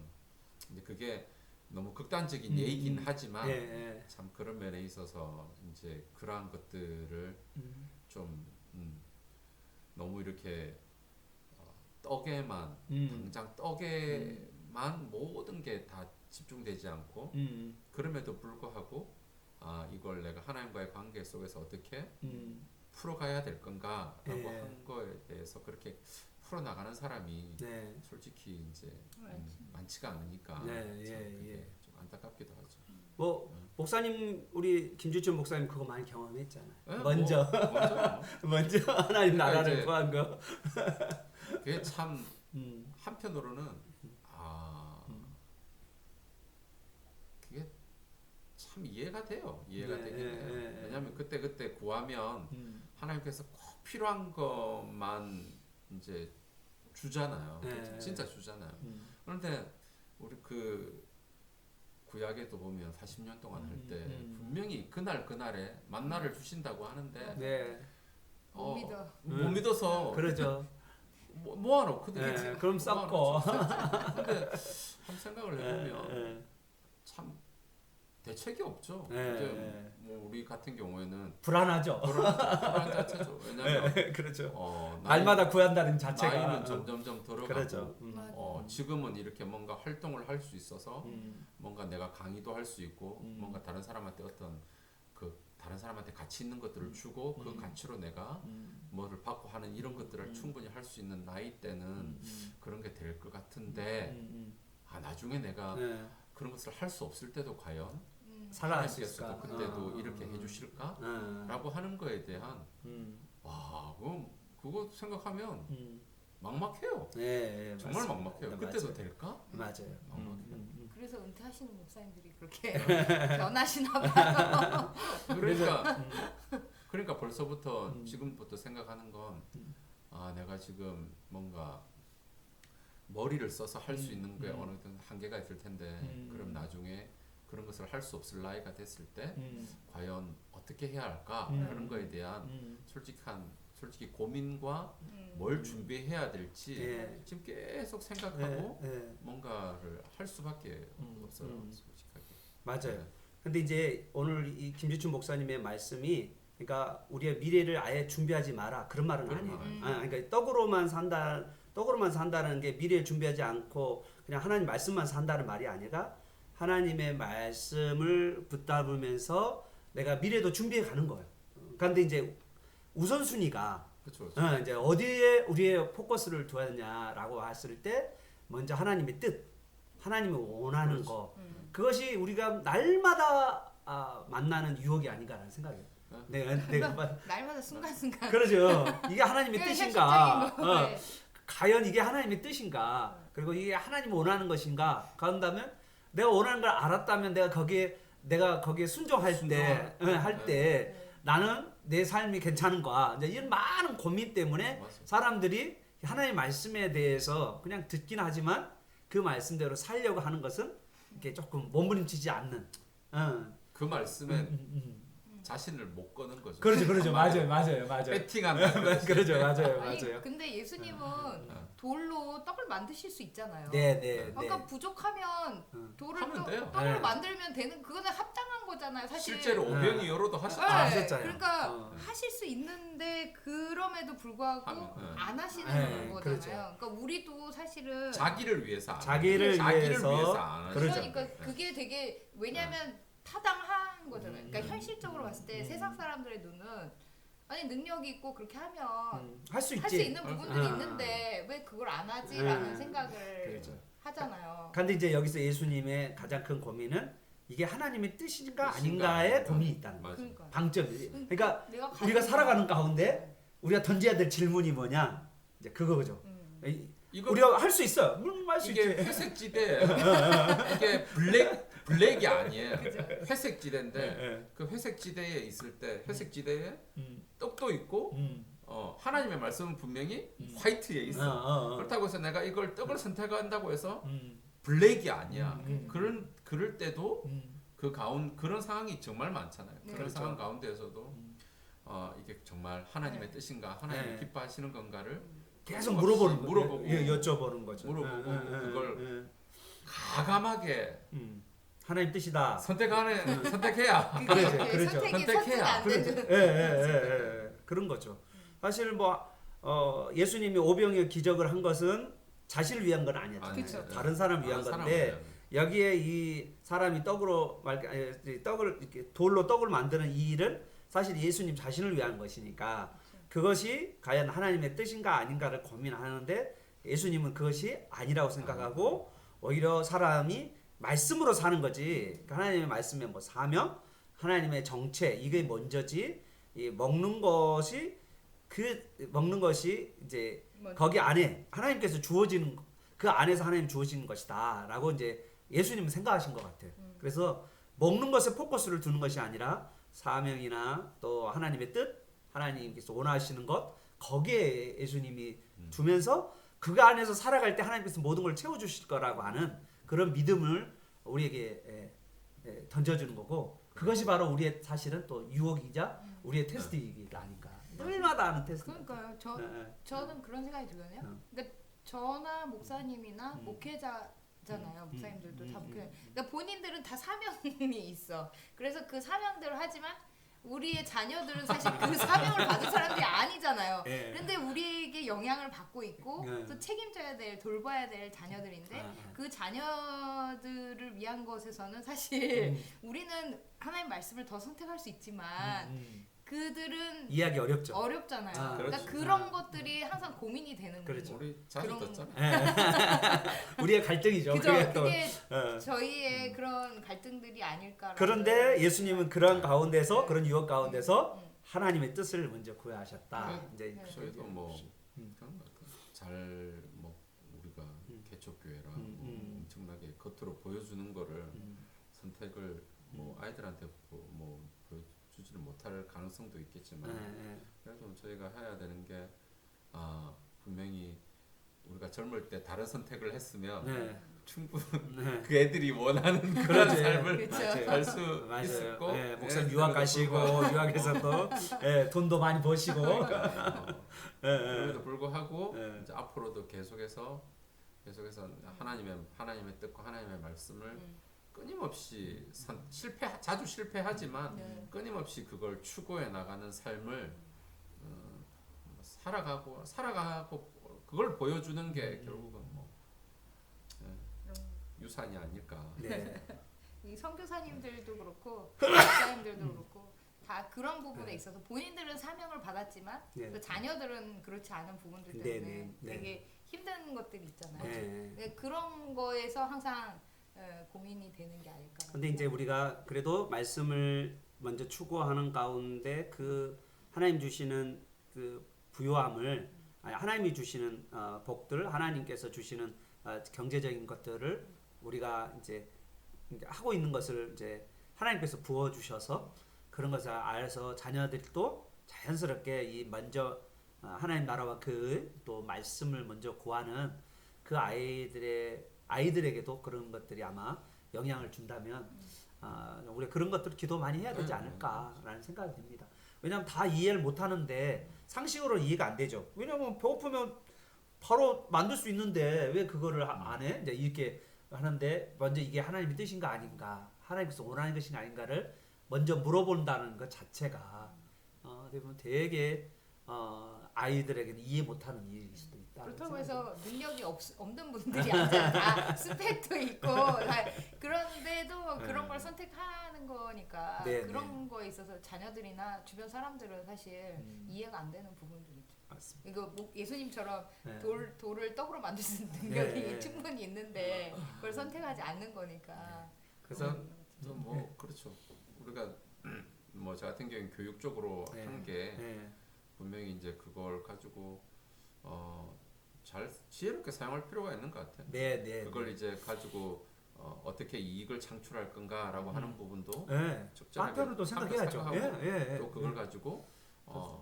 근데 그게 너무 극단적인 예이긴 하지만 참 그런 면에 있어서 이제 그러한 것들을 좀 너무 이렇게 떡에만 당장 떡에만 모든 게 다 집중되지 않고 그럼에도 불구하고 이걸 내가 하나님과의 관계 속에서 어떻게 풀어가야 될 건가라고 하는 거에 대해서 그렇게 풀어나가는 사람이 솔직히 이제 많지가 않으니까 그게 좀 안타깝기도 하죠. 뭐 목사님 우리 김주천 목사님 그거 많이 경험했잖아요. 네, 먼저 먼저 하나님 그러니까 나라를 이제 구한 거. 그게 참 한편으로는 그게 참 이해가 돼요. 이해가 되긴 해요. 왜냐하면 그때 구하면 하나님께서 꼭 필요한 것만 이제 주잖아요. 진짜 주잖아요. 그런데 우리 그 구약에도 보면 40년 동안 할 때 분명히 그날에 만나를 주신다고 하는데 못 믿어. 못 믿어서 그러죠. 모아놓거든요. 그럼 썩고. 근데 한 생각을 해보면 참 대책이 없죠. 이제 뭐 우리 같은 경우에는 불안하죠. 불안 자체죠. 왜냐면 그렇죠. 나이, 날마다 구한다는 자체가 나이는 점점점 들어가고 그렇죠. 지금은 이렇게 뭔가 활동을 할 수 있어서 뭔가 내가 강의도 할 수 있고 뭔가 다른 사람한테 어떤 그 다른 사람한테 가치 있는 것들을 주고 그 가치로 내가 뭐를 받고 하는 이런 것들을 충분히 할 수 있는 나이 때는 그런 게 될 것 같은데 나중에 내가 그런 것을 할 수 없을 때도 과연 살아갈 수 있을까? 하나님께서도 그때도 이렇게 해주실까? 라고 하는 거에 대한 그거 생각하면 막막해요. 정말 맞습니다. 막막해요. 그때도 될까? 맞아요. 막막해요. 그래서 은퇴하시는 목사님들이 그렇게 변하시나 봐요. 그러니까 벌써부터 지금부터 생각하는 건 내가 지금 뭔가 머리를 써서 할 수 있는 게 어느 정도 한계가 있을 텐데 그럼 나중에 그런 것을 할 수 없을 나이가 됐을 때 과연 어떻게 해야 할까 그런 거에 대한 솔직히 고민과 뭘 준비해야 될지 지금 계속 생각하고 뭔가를 할 수밖에 없어요. 솔직하게. 맞아요. 근데 이제 오늘 이 김주춘 목사님의 말씀이 그러니까 우리의 미래를 아예 준비하지 마라 그런 말은 아니에요. 그러니까 떡으로만 산다는 게 미래를 준비하지 않고 그냥 하나님 말씀만 산다는 말이 아니라 하나님의 말씀을 붙잡으면서 내가 미래도 준비해 가는 거예요. 그런데 이제 우선순위가 그렇죠. 이제 어디에 우리의 포커스를 둬야 되냐라고 했을 때 먼저 하나님의 뜻, 하나님이 원하는 그렇지. 거 그것이 우리가 날마다 만나는 유혹이 아닌가라는 생각이에요. 내가 날마다 순간순간. 그러죠. 이게 하나님의 뜻인가? 네. 과연 이게 하나님의 뜻인가? 그리고 이게 하나님이 원하는 것인가? 그런다면 내가 원하는 걸 알았다면 내가 거기에 순종할 때 나는 내 삶이 괜찮은가? 이제 이런 많은 고민 때문에 사람들이 하나님 말씀에 대해서 그냥 듣긴 하지만 그 말씀대로 살려고 하는 것은 이게 조금 몸부림치지 않는. 그 말씀에 자신을 못 거는 거죠. 그렇죠. 맞아요. 배팅한다. 그렇죠. 맞아요. 아니 근데 예수님은 돌로 떡을 만드실 수 있잖아요. 네. 그러니까 부족하면 돌을 하면 돼요. 떡을 네. 만들면 되는 그거는 합당한 거잖아요. 사실. 실제로 오병이 열어도 하셨죠. 하셨잖아요. 그러니까 하실 수 있는데 그럼에도 불구하고 안 하시는 거잖아요. 그렇죠. 그러니까 우리도 사실은 자기를 위해서 안 자기를 위해서 안 하죠. 그렇죠. 그러니까 그게 되게 왜냐면 타당한 거잖아요. 그러니까 현실적으로 봤을 때 세상 사람들의 눈은 아니 능력이 있고 그렇게 하면 할 수 할 수 있지. 있는 부분들이 있는데 왜 그걸 안 하지라는 생각을 그렇죠. 하잖아요. 근데 이제 여기서 예수님의 가장 큰 고민은 이게 하나님의 뜻인가 아닌가의 고민이 있다는 거예요. 그러니까 방점이. 그러니까 내가 우리가 살아가는 가운데 우리가 던져야 될 질문이 뭐냐? 이제 그거죠. 이거 우리가 할 수 있어요. 할수 이게 있지. 회색지대 이게 블랙이 아니에요. 회색지대인데 그 회색지대에 있을 때 회색지대에 떡도 있고 하나님의 말씀은 분명히 화이트에 있어. 그렇다고 해서 내가 이걸 떡을 선택한다고 해서 블랙이 아니야. 그럴 때도 그런 상황이 정말 많잖아요. 그런 그렇죠. 상황 가운데에서도 이게 정말 하나님의 뜻인가, 하나님이 기뻐하시는 건가를 계속 물어보고 여쭤보는 거죠. 물어보고 그걸 가감하게 하나님 뜻이다. 선택해야. 그렇죠. 선택이 선택해야. 안 되는 그런 거죠. 사실 예수님이 오병이어 기적을 한 것은 자신을 위한 건 아니었잖아요. 그쵸. 다른 사람을 위한 건데 여기에 이 사람이 떡을 이렇게 돌로 떡을 만드는 이 일은 사실 예수님 자신을 위한 것이니까 그것이 과연 하나님의 뜻인가 아닌가를 고민하는데 예수님은 그것이 아니라고 생각하고 오히려 사람이 말씀으로 사는 거지. 그러니까 하나님의 말씀의 사명, 하나님의 정체 이게 먼저지. 이 먹는 것이 이제 거기 안에 하나님께서 주어지는 그 안에서 하나님 주어지는 것이다라고 이제 예수님은 생각하신 것 같아요. 그래서 먹는 것에 포커스를 두는 것이 아니라 사명이나 또 하나님의 뜻, 하나님께서 원하시는 것 거기에 예수님이 두면서 그 안에서 살아갈 때 하나님께서 모든 걸 채워주실 거라고 하는 그런 믿음을 우리에게 던져주는 거고 그것이 바로 우리의 사실은 또 유혹이자 우리의 테스트이기가 아닌가. 늘마다 하는 테스트. 그러니까요. 저는 그런 생각이 들거든요. 그러니까 저나 목사님이나 목회자잖아요. 목사님들도 다 목회. 그러니까 본인들은 다 사명이 있어. 그래서 그 사명대로 하지만 우리의 자녀들은 사실 그 사명을 받은 사람들이 아니잖아요. 그런데 우리에게 영향을 받고 있고 또 책임져야 될, 돌봐야 될 자녀들인데 그 자녀들을 위한 것에서는 사실 우리는 하나님 말씀을 더 선택할 수 있지만 그들은 이해하기 어렵죠. 어렵잖아요. 그러니까 그렇죠. 그런 것들이 항상 고민이 되는 그렇죠. 거죠. 우리 자주 그런- 듣잖아. 우리의 갈등이죠. 그죠? 그게 또, 그게 저희의 그런 갈등들이 아닐까라는. 그런데 예수님은 그런 가운데서 그런 유혹 가운데서 하나님의 뜻을 먼저 구하셨다. 이제 저희도 잘 우리가 개척교회라 엄청나게 겉으로 보여주는 거를 선택을 아이들한테 보여주지를 못할 가능성도 있겠지만 그래도 저희가 해야 되는 게 분명히 우리가 젊을 때 다른 선택을 했으면 충분히 그 애들이 원하는 그런 그렇죠. 삶을 그렇죠. 살 수 있었고 목사님 유학 가시고 유학에서 또 돈도 많이 버시고 그럼에도 불구하고 이제 앞으로도 계속해서 하나님의 뜻과 하나님의 말씀을 끊임없이 자주 실패하지만 끊임없이 그걸 추구해 나가는 삶을 살아가고 그걸 보여주는 게 결국은 유산이 아닐까. 이 선교사님들도 그렇고 목사님들도 그렇고 다 그런 부분에 있어서 본인들은 사명을 받았지만 그 자녀들은 그렇지 않은 부분들 때문에 되게 힘든 것들이 있잖아요. 네, 그런 거에서 항상 고민이 되는 게 아닐까. 근데 이제 우리가 그래도 말씀을 먼저 추구하는 가운데 그 하나님 주시는 그 부요함을 하나님이 주시는 복들, 하나님께서 주시는 경제적인 것들을 우리가 이제 하고 있는 것을 이제 하나님께서 부어 주셔서 그런 것을 알아서 자녀들도 자연스럽게 이 먼저 하나님 나라와 그 또 말씀을 먼저 구하는 그 아이들에게도 그런 것들이 아마 영향을 준다면 우리가 그런 것들 기도 많이 해야 되지 않을까라는 생각이 듭니다. 왜냐하면 다 이해를 못 하는데 상식으로 이해가 안 되죠. 왜냐하면 배고프면 바로 만들 수 있는데 왜 그거를 안 해? 이제 이렇게 하는데 먼저 이게 하나님의 뜻인가 아닌가, 하나님께서 원하는 것인가 아닌가를 먼저 물어본다는 것 자체가 어떻게 보면 되게 아이들에게는 이해 못하는 일일 수도 있다. 그렇다고 해서 능력이 없는 분들이 아니잖아요. 다 스펙도 있고 다 그런데도 그런 걸 선택하는 거니까 네, 그런 거에 있어서 자녀들이나 주변 사람들은 사실 이해가 안 되는 부분들이 있죠. 맞습니다. 이거 뭐 예수님처럼 네. 돌을 떡으로 만들 수 있는 능력이 네. 충분히 있는데 그걸 선택하지 않는 거니까. 그래서 뭐 그렇죠. 우리가 뭐 저 같은 경우는 교육적으로 한 게 분명히 이제 그걸 가지고 잘 지혜롭게 사용할 필요가 있는 것 같아요. 네. 그걸 이제 가지고 어떻게 이익을 창출할 건가라고 하는 부분도 네. 적절하게 한편으로도 생각해야죠. 또 그걸 가지고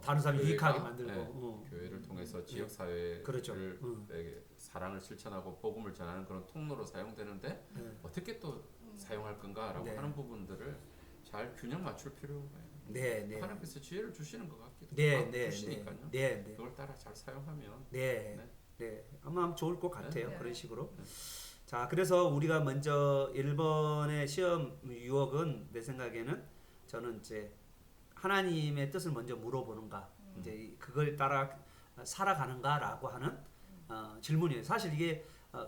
다른 사람 교회가, 이익하게 만들고 교회를 통해서 지역 사회를 그렇죠. 사랑을 실천하고 복음을 전하는 그런 통로로 사용되는데 어떻게 또 사용할 건가라고 하는 부분들을 잘 균형 맞출 필요가 있어요. 하나님께서 지혜를 주시는 것 같기도 하고 주시니까요. 그걸 따라 잘 사용하면 아마 좋을 것 같아요. 네. 그런 식으로. 자, 그래서 우리가 먼저 1번의 시험 유혹은 내 생각에는 저는 이제 하나님의 뜻을 먼저 물어보는가, 이제 그걸 따라 살아가는가라고 하는 질문이에요. 사실 이게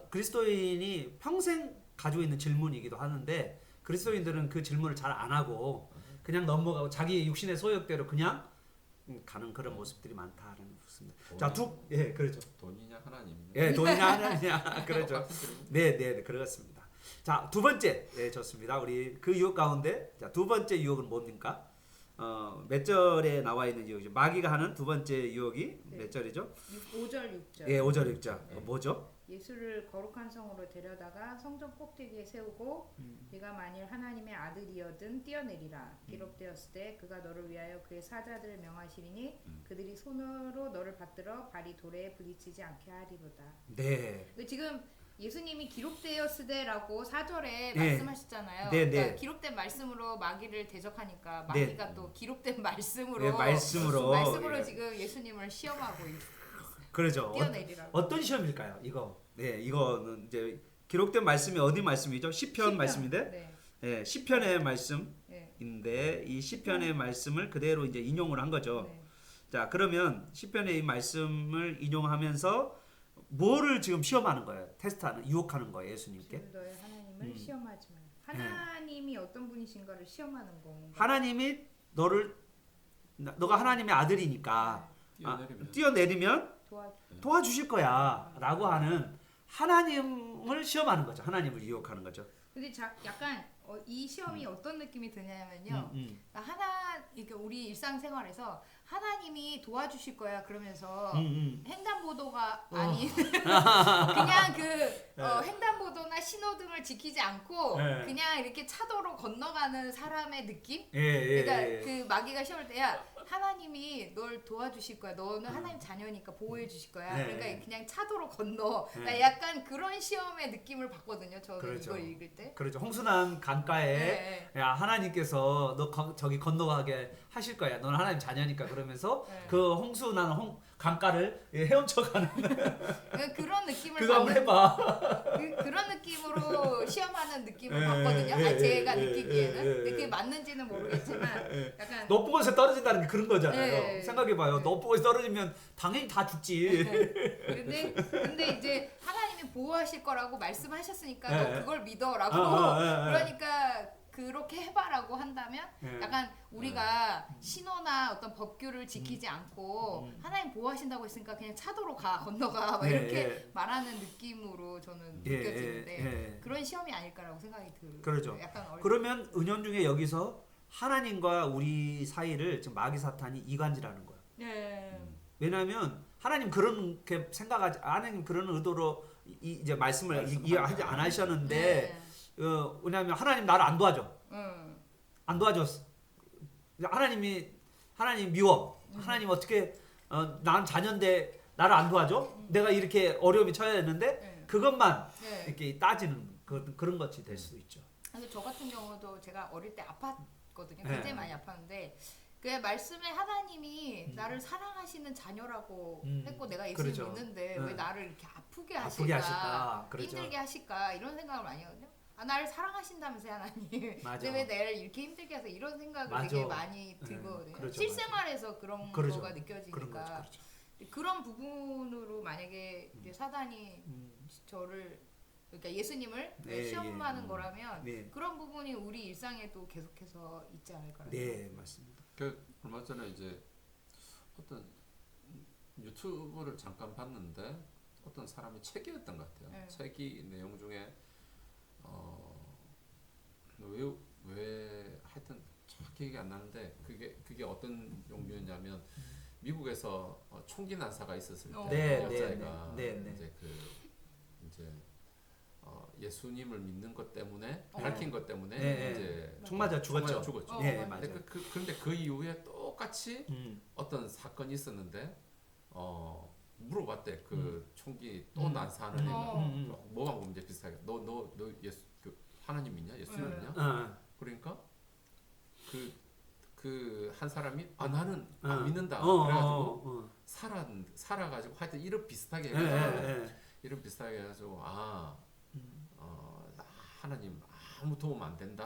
그리스도인이 평생 가지고 있는 질문이기도 하는데 그리스도인들은 그 질문을 잘 안 하고 그냥 넘어가고 자기 육신의 소욕대로 그냥 가는 그런 모습들이 많다는 것입니다. 자, 그렇죠. 돈이냐 하나님이냐. 돈이냐 하나님이냐 그렇죠. 네, 그렇습니다. 자, 두 번째, 좋습니다. 우리 그 유혹 가운데 두 번째 유혹은 뭡니까? 몇 절에 나와 있는 유혹이죠? 마귀가 하는 두 번째 유혹이 몇 절이죠? 5절 6절. 5절 6절. 뭐죠? 예수를 거룩한 성으로 데려다가 성전 꼭대기에 세우고 네가 만일 하나님의 아들이어든 뛰어내리라. 기록되었을 때 그가 너를 위하여 그의 사자들을 명하시리니 그들이 손으로 너를 받들어 발이 돌에 부딪히지 않게 하리로다. 네. 지금 예수님이 기록되었으되라고 4절에 말씀하셨잖아요. 네. 그러니까 기록된 말씀으로 마귀를 대적하니까 마귀가 또 기록된 말씀으로 말씀으로 지금 예수님을 시험하고 있어요. 그렇죠. 뛰어내리라고. 어떤 시험일까요? 이거는 이제 기록된 말씀이 어디 말씀이죠? 시편 말씀인데, 시편의 말씀인데 이 시편의 말씀을 그대로 이제 인용을 한 거죠. 자, 그러면 시편의 이 말씀을 인용하면서 뭐를 지금 시험하는 거예요? 테스트하는, 유혹하는 거예요, 예수님께. 지금 너의 하나님을 시험하지 마라. 하나님이 어떤 분이신가를 시험하는 건가요? 하나님이 너가 하나님의 아들이니까 뛰어내리면 도와주실 거야라고 하는 하나님을 시험하는 거죠. 하나님을 유혹하는 거죠. 근데 약간 이 시험이 어떤 느낌이 드냐면요. 그러니까 우리 일상생활에서 하나님이 도와주실 거야 그러면서 횡단보도가 아닌 그냥 횡단보도나 신호등을 지키지 않고 그냥 이렇게 차도로 건너가는 사람의 느낌? 그러니까 그 마귀가 시험할 때야 하나님이 널 도와주실 거야. 너는 하나님 자녀니까 보호해 주실 거야. 그러니까 그냥 차도로 건너. 그러니까 약간 그런 시험의 느낌을 받거든요. 저는 이걸 읽을 때. 그렇죠. 홍수난 강가에 야, 하나님께서 너 저기 건너가게 하실 거야. 너는 하나님 자녀니까 그러면서 그 홍수난 강가를 헤엄쳐가는 그런 느낌을 그거 한번 해봐. 그런 느낌으로 시험하는 느낌을 받거든요. 제가 느끼기에는. 그게 맞는지는 모르겠지만 약간 높은 떨어진다는 게 그런 거잖아요. 생각해봐요. 높은 떨어지면 당연히 다 죽지. 근데 이제 하나님이 보호하실 거라고 말씀하셨으니까 너 그걸 믿어라고. 그러니까 그렇게 해봐라고 한다면 약간 우리가 신호나 어떤 법규를 지키지 않고 하나님 보호하신다고 했으니까 그냥 차도로 건너가 막 이렇게 말하는 느낌으로 저는 느껴지는데 그런 시험이 아닐까라고 생각이 들어요. 그렇죠. 그러면 은연중에 여기서 하나님과 우리 사이를 지금 마귀 사탄이 이간질하는 거야. 왜냐하면 하나님 그렇게 생각하지, 하나님 그런 의도로 이제 말씀을 하지 않으셨는데. 왜냐하면 하나님 나를 안 도와줘. 안 도와줬어. 하나님 미워. 하나님 어떻게 난 자녀인데 나를 안 도와줘? 내가 이렇게 어려움이 처해야 되는데 네. 그것만 네. 이렇게 따지는 그런 것이 될 수도 있죠. 근데 저 같은 경우도 제가 어릴 때 아팠거든요. 네. 굉장히 많이 아팠는데 그 말씀에 하나님이 나를 사랑하시는 자녀라고 했고 내가 예수를 그렇죠. 믿는데 왜 나를 이렇게 아프게 아프게 하실까, 하실까? 그렇죠. 힘들게 하실까 이런 생각을 많이 하거든요. 나를 사랑하신다면서요 하나님. 맞아. 근데 왜 나를 이렇게 힘들게 해서 이런 생각을 맞아. 되게 많이 들거든요. 그렇죠, 실생활에서 그런 그렇죠. 거가 느껴지니까. 그런 거죠. 그렇죠. 그런 부분으로 만약에 이제 사단이 저를 그러니까 예수님을 네, 시험하는 예. 거라면 네. 그런 부분이 우리 일상에도 계속해서 있지 않을까요? 네, 맞습니다. 그 얼마 전에 이제 어떤 유튜브를 잠깐 봤는데 어떤 사람이 책이었던 것 같아요. 네. 책이 내용 중에 왜 하여튼 정확히 기억이 안 나는데 그게 어떤 종류였냐면 미국에서 총기 난사가 있었을 때 네, 여자애가 네, 네. 이제 예수님을 믿는 것 때문에 어. 밝힌 것 때문에 네, 이제 총 맞아 죽었죠. 죽었죠. 네, 맞아요. 맞아요. 근데 그 이후에 똑같이 음. 어떤 사건이 있었는데 물어봤대 그 총기 또 난사하는 음. 애가 뭐가 문제 비슷하게 너 예수 그 하나님 믿냐 예수님 네. 믿냐 그러니까 그 한 사람이 나는 안 믿는다 그래가지고 살아가지고 하여튼 이름 비슷하게 해가지고 이름 비슷하게 해가지고 하나님 아무 도움 안 된다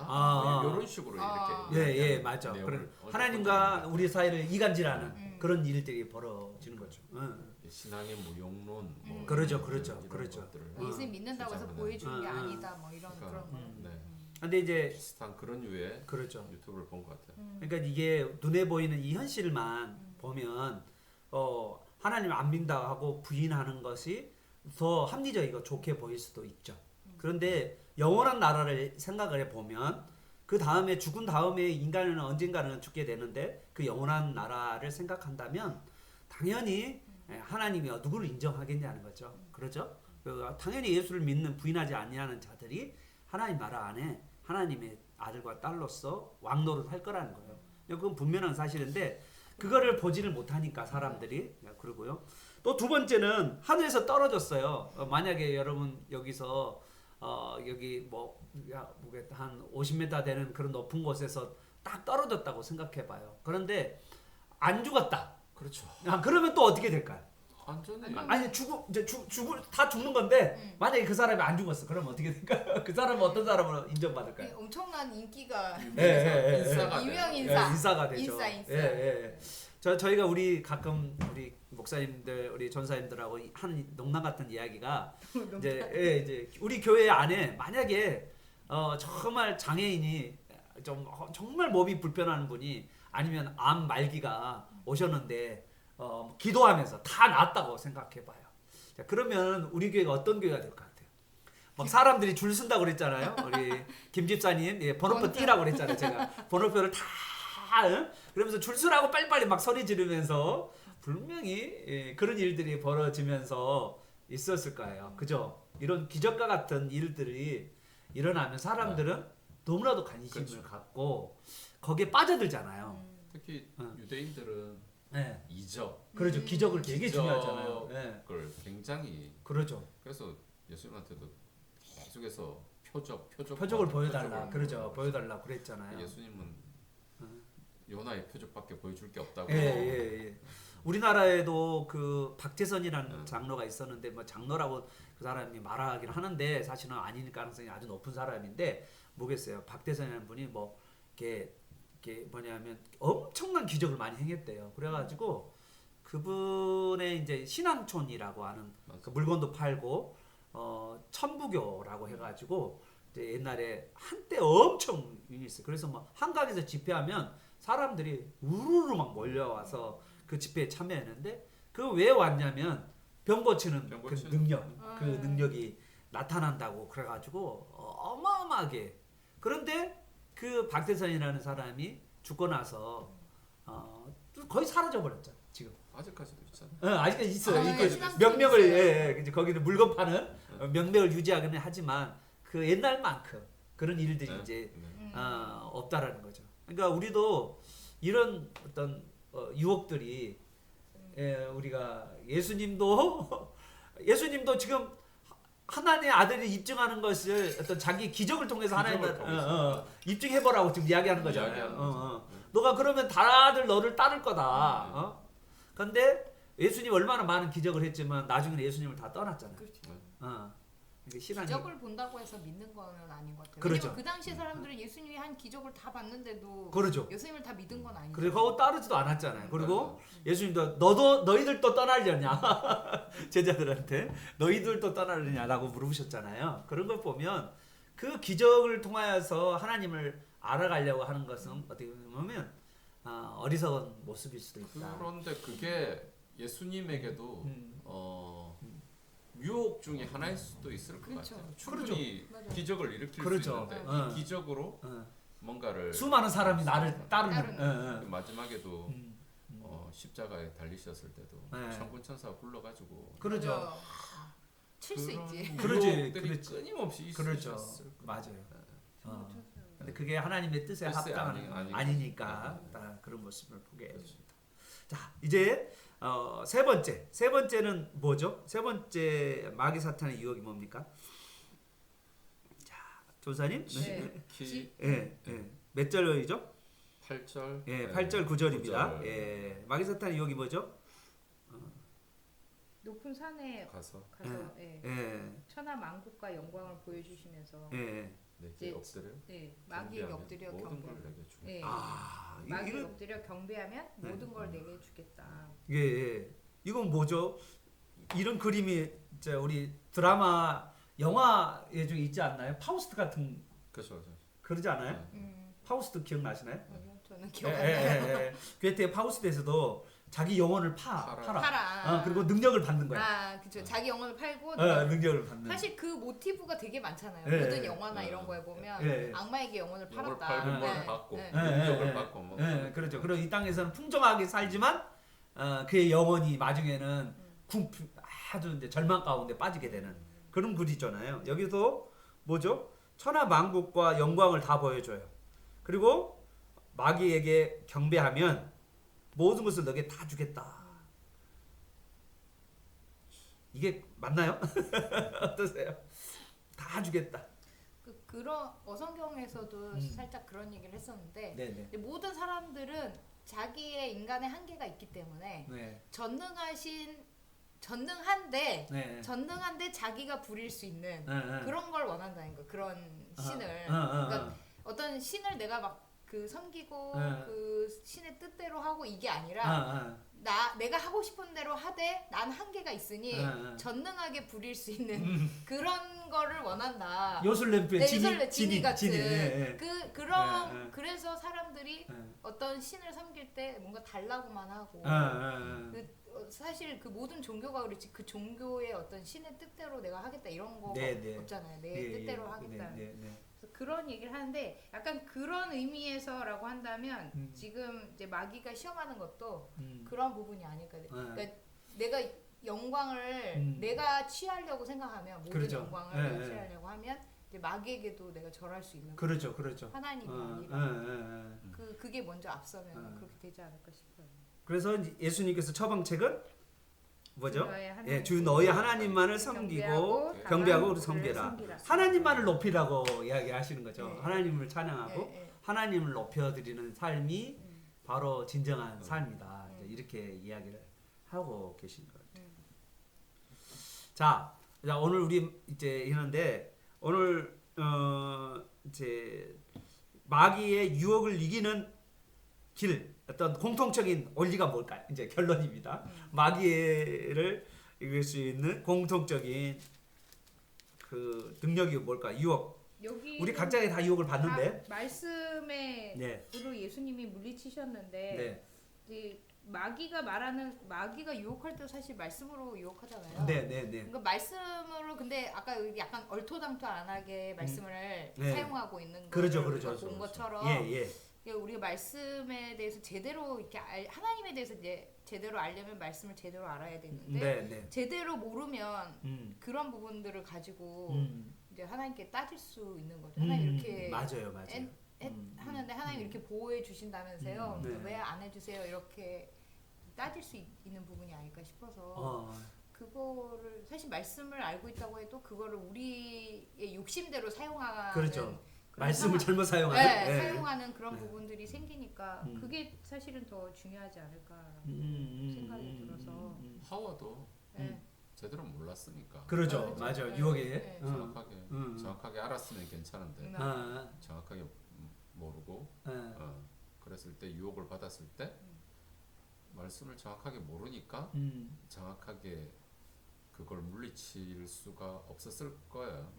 이런 식으로 이렇게 예, 맞아. 그런 하나님과 우리 사이를 이간질하는 그런 일들이 벌어지는 거죠. 신앙의 무용론 뭐 그러죠. 이런 그렇죠. 것들을 예수님 믿는다고 해서 주장하는. 보여주는 게 아니다 뭐 이런 그러니까, 그런 거. 네. 근데 이제 비슷한 그런 류의 그렇죠. 유튜브를 본 것 같아요. 그러니까 이게 눈에 보이는 이 현실만 보면 하나님 안 믿는다고 하고 부인하는 것이 더 합리적이고 좋게 보일 수도 있죠. 그런데 영원한 나라를 생각을 해보면 그 다음에 죽은 다음에 인간은 언젠가는 죽게 되는데 그 영원한 나라를 생각한다면 당연히 하나님이 누구를 인정하겠냐는 거죠. 그렇죠? 당연히 예수를 믿는 부인하지 아니하는 자들이 하나님 나라 안에 하나님의 아들과 딸로서 왕노릇 할 거라는 거예요. 그건 분명한 사실인데 그거를 보지를 못하니까 사람들이 그러고요. 또 두 번째는 하늘에서 떨어졌어요. 만약에 여러분 여기서 여기 한 50m 되는 그런 높은 곳에서 딱 떨어졌다고 생각해봐요. 그런데 안 죽었다. 그렇죠. 그러면 또 어떻게 될까요? 완전히 아니 다 죽는 건데 만약에 그 사람이 안 죽었어. 그러면 어떻게 될까요? 그 사람은 어떤 사람으로 인정받을까요? 엄청난 인기가 인싸가 유명 돼요. 인싸. 인싸가 되죠. 인싸. 저희가 우리 가끔 우리 목사님들 우리 전사님들하고 하는 농담 같은 이야기가 이제 우리 교회 안에 만약에 정말 장애인이 정말 몸이 불편한 분이 아니면 암 말기가 오셨는데 기도하면서 다 낫다고 생각해봐요. 자, 그러면 우리 교회가 어떤 교회가 될 것 같아요? 막 사람들이 줄 쓴다고 그랬잖아요. 우리 김 집사님 번호표 띄라고 그랬잖아요. 제가 번호표를 다 그러면서 줄 서라고 빨리빨리 막 소리 지르면서 분명히 그런 일들이 벌어지면서 있었을 거예요. 그죠? 이런 기적과 같은 일들이 일어나면 사람들은 너무나도 관심을 갖고 거기에 빠져들잖아요. 특히 유대인들은 네. 이적 그렇죠. 기적을 되게 중요하잖아요. 네. 그걸 굉장히 그렇죠. 그래서 예수님한테도 계속해서 표적을 표적을 보여달라. 표적을 그렇죠. 보여달라 그랬잖아요. 예수님은 요나의 표적밖에 보여줄 게 없다고. 예. 우리나라에도 그 박재선이라는 장로가 있었는데 뭐 장로라고 그 사람이 말하긴 하는데 사실은 아닐 가능성이 아주 높은 사람인데 뭐겠어요. 박재선이라는 분이 뭐 이렇게 뭐냐면 엄청난 기적을 많이 행했대요. 그래가지고 그분의 이제 신앙촌이라고 하는 그 물건도 팔고 천부교라고 해가지고 이제 옛날에 한때 엄청 유행했어요. 그래서 뭐 한강에서 집회하면 사람들이 우르르 막 몰려와서 그 집회에 참여했는데 그 왜 왔냐면 병 고치는 그 능력이 나타난다고 그래가지고 어마어마하게. 그런데 그 박대선이라는 사람이 죽고 나서 거의 사라져 버렸죠. 지금. 아직까지도 있잖아요. 아직까지 있어요. 신앙촌 명맥을 이제 거기는 물건 파는 명맥을 유지하기는 하지만 그 옛날만큼 그런 일들이 이제 없다라는 거죠. 그러니까 우리도 이런 어떤 유혹들이 우리가 예수님도 지금 하나님의 아들이 입증하는 것을 어떤 자기 기적을 통해서 하나님을 입증해보라고 지금 이야기하는 거잖아요. 너가 그러면 다들 너를 따를 거다. 그런데 예수님 얼마나 많은 기적을 했지만 나중에는 예수님을 다 떠났잖아요. 기적을 본다고 해서 믿는 거는 아닌 것 같아요. 그렇죠. 왜냐면 그 당시에 사람들은 예수님이 한 기적을 다 봤는데도 그렇죠. 예수님을 다 믿은 건 아니죠. 그리고 따르지도 않았잖아요. 그리고 예수님도 너희들도 떠나려냐 제자들한테 너희들도 떠나려냐라고 물으셨잖아요. 그런 걸 보면 그 기적을 통하여서 하나님을 알아가려고 하는 것은 어떻게 보면 어리석은 모습일 수도 있다. 그런데 그게 예수님에게도 유혹 중에 하나일 수도 있을 것 같아요. 충분히 기적을 일으킬 수 있는데 이 기적으로 뭔가를 수많은 사람이 나를 따르는 마지막에도 십자가에 달리셨을 때도 천군 천사가 불러가지고 그러죠. 칠 수 있지. 그렇지. 끊임없이 있으셨을 거예요. 맞아요. 근데 그게 하나님의 뜻에 합당한 아니니까 그런 모습을 보게 됩니다. 자, 이제 세 번째는 뭐죠? 세 번째 마귀 사탄의 유혹이 뭡니까? 자, 조사님. 몇 절이죠? 8절. 8절 9절입니다. 마귀 사탄의 유혹이 뭐죠? 높은 산에 가서 천하 만국과 영광을 보여주시면서 내게 엎드려. 마귀에게 엎드려 모든 걸 내게 주겠다. 마귀에게 엎드려 경배하면 모든 걸 내게 주겠다. 이건 뭐죠? 이런 그림이 이제 우리 드라마 영화에 좀 있지 않나요? 파우스트 같은. 그렇죠. 그러지 않아요? 파우스트 기억나시나요? 저는 기억 안 나요. 괴테의 파우스트에서도 자기 영혼을 팔아. 그리고 능력을 받는 거야. 그렇죠. 자기 영혼을 팔고 능력을 받는. 사실 그 모티브가 되게 많잖아요. 모든 영화나 이런 거에 보면 악마에게 영혼을 팔았다. 팔고 뭘 받고 능력을 받고 뭐. 그렇죠. 그리고 이 땅에서는 풍성하게 살지만 그의 영혼이 나중에는 아주 이제 절망 가운데 빠지게 되는 그런 글이잖아요. 여기서 뭐죠? 천하 만국과 영광을 다 보여줘요. 그리고 마귀에게 경배하면 모든 것을 너에게 다 주겠다. 이게 맞나요? 어떠세요? 다 주겠다. 그런 어성경에서도 살짝 그런 얘기를 했었는데 근데 모든 사람들은 자기의 인간의 한계가 있기 때문에 전능한데 자기가 부릴 수 있는 그런 걸 원한다는 거. 그런 신을. 그러니까 어떤 신을 내가 막 섬기고 그 신의 뜻대로 하고 이게 아니라 내가 하고 싶은 대로 하되 난 한계가 있으니 전능하게 부릴 수 있는 그런 거를 원한다. 요술램프의 지니 같은 그래서 사람들이 어떤 신을 섬길 때 뭔가 달라고만 하고 사실 그 모든 종교가 그렇지 그 종교의 어떤 신의 뜻대로 내가 하겠다 이런 거 없잖아요. 내 뜻대로 하겠다. 그런 얘기를 하는데 약간 그런 의미에서라고 한다면 지금 이제 마귀가 시험하는 것도 그런 부분이 아닐까. 그러니까 내가 영광을 내가 취하려고 생각하면 모든 영광을 내가 취하려고 하면 이제 마귀에게도 내가 절할 수 있는 그렇죠. 하나님이 아니라 그게 먼저 앞서면 그렇게 되지 않을까 싶어요. 그래서 예수님께서 처방책은 뭐죠? 주 너희 하나님만을 섬기고 경배하고 섬겨라. 하나님만을 높이라고 이야기하시는 거죠. 하나님을 찬양하고 하나님을 높여드리는 삶이 바로 진정한 삶이다. 이렇게 이야기를 하고 계신 것 같아요. 자, 오늘 우리 이제 하는데 오늘 이제 마귀의 유혹을 이기는 길 어떤 공통적인 원리가 뭘까요? 이제 결론입니다. 마귀를 이길 수 있는 공통적인 그 능력이 뭘까? 유혹. 우리 각자에 다 유혹을 받는데 말씀으로 예수님이 물리치셨는데 이제 마귀가 유혹할 때 사실 말씀으로 유혹하잖아요. 그러니까 말씀으로 근데 아까 약간 얼토당토안하게 말씀을 사용하고 있는 거를 본 것처럼 우리가 말씀에 대해서 제대로 이렇게 하나님에 대해서 이제 제대로 알려면 말씀을 제대로 알아야 되는데 제대로 모르면 그런 부분들을 가지고 이제 하나님께 따질 수 있는 거죠. 하나님 이렇게 맞아요. 하는데 하나님 이렇게 보호해 주신다면서요. 왜 안 해주세요? 이렇게 따질 수 있는 부분이 아닐까 싶어서 그거를 사실 말씀을 알고 있다고 해도 그거를 우리의 욕심대로 사용하는 그렇죠. 그런 말씀을 상황, 잘못 사용하는 네, 사용하는 그런 부분들이 생기니까 그게 사실은 더 중요하지 않을까라고 생각이 들어서 하와도 네. 제대로 몰랐으니까. 그렇죠. 맞아요. 유혹에 네. 정확하게 알았으면 괜찮은데 정확하게 모르고 그랬을 때 유혹을 받았을 때 말씀을 정확하게 모르니까 정확하게 그걸 물리칠 수가 없었을 거예요.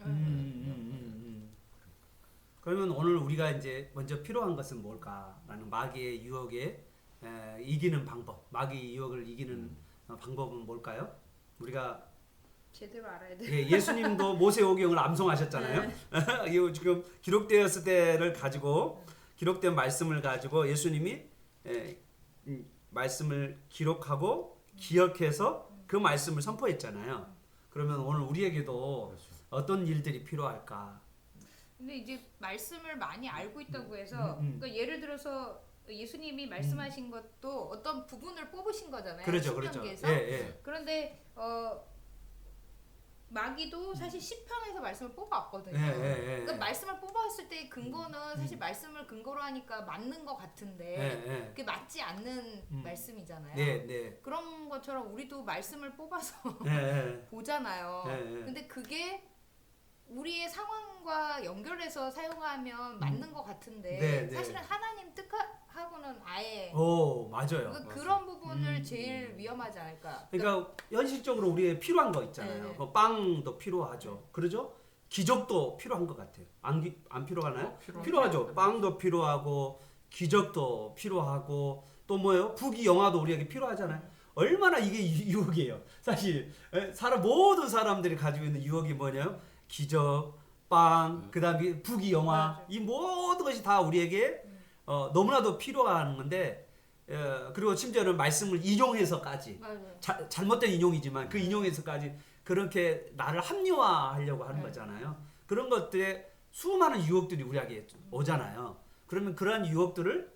그러면 오늘 우리가 이제 먼저 필요한 것은 뭘까라는 마귀의 유혹에 이기는 방법, 마귀 유혹을 이기는 방법은 뭘까요? 우리가 제대로 알아야 돼. 예수님도 모세오경을 암송하셨잖아요. 이 지금 기록되었을 때를 가지고 기록된 말씀을 가지고 예수님이 말씀을 기록하고 기억해서 그 말씀을 선포했잖아요. 그러면 오늘 우리에게도 그렇죠. 어떤 일들이 필요할까? 근데 이제 말씀을 많이 알고 있다고 해서 그러니까 예를 들어서 예수님이 말씀하신 것도 어떤 부분을 뽑으신 거잖아요. 그렇죠, 그렇죠. 신명기에서. 그런데 마귀도 사실 시편에서 말씀을 뽑아왔거든요. 그러니까 말씀을 뽑아왔을 때 근거는 사실 말씀을 근거로 하니까 맞는 것 같은데 그게 맞지 않는 말씀이잖아요. 그런 것처럼 우리도 말씀을 뽑아서 보잖아요. 근데 그게 우리의 상황과 연결해서 사용하면 맞는 것 같은데 사실은 하나님 뜻하고는 아예 맞아요. 그러니까 그런 부분을 제일 위험하지 않을까. 그러니까 현실적으로 우리에 필요한 거 있잖아요. 뭐 빵도 필요하죠. 그러죠? 기적도 필요한 것 같아요. 안 필요하나요? 필요하죠. 빵도 필요하고 기적도 필요하고 또 뭐예요? 부귀영화도 우리에게 필요하잖아요. 얼마나 이게 유혹이에요. 사실 모든 사람들이 가지고 있는 유혹이 뭐냐요? 기적, 빵, 그다음에 부귀영화 이 모든 것이 다 우리에게 너무나도 필요한 건데 그리고 심지어는 말씀을 인용해서까지 잘못된 인용이지만 그 인용해서까지 그렇게 나를 합리화하려고 하는 거잖아요. 그런 것들에 수많은 유혹들이 우리에게 오잖아요. 그러면 그러한 유혹들을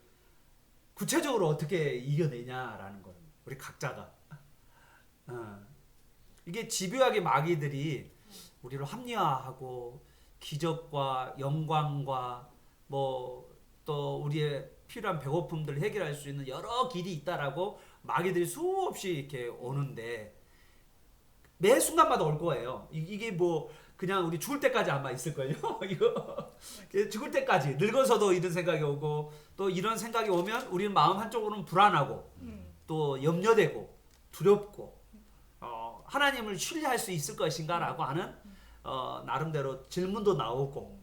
구체적으로 어떻게 이겨내냐라는 거예요. 우리 각자가 이게 집요하게 마귀들이 우리를 합리화하고 기적과 영광과 뭐 또 우리의 필요한 배고픔들을 해결할 수 있는 여러 길이 있다라고 마귀들이 수없이 이렇게 오는데 매 순간마다 올 거예요. 이게 뭐 그냥 우리 죽을 때까지 아마 있을걸요. 이거 죽을 때까지 늙어서도 이런 생각이 오고 또 이런 생각이 오면 우리는 마음 한쪽으로는 불안하고 또 염려되고 두렵고 하나님을 신뢰할 수 있을 것인가라고 하는 나름대로 질문도 나오고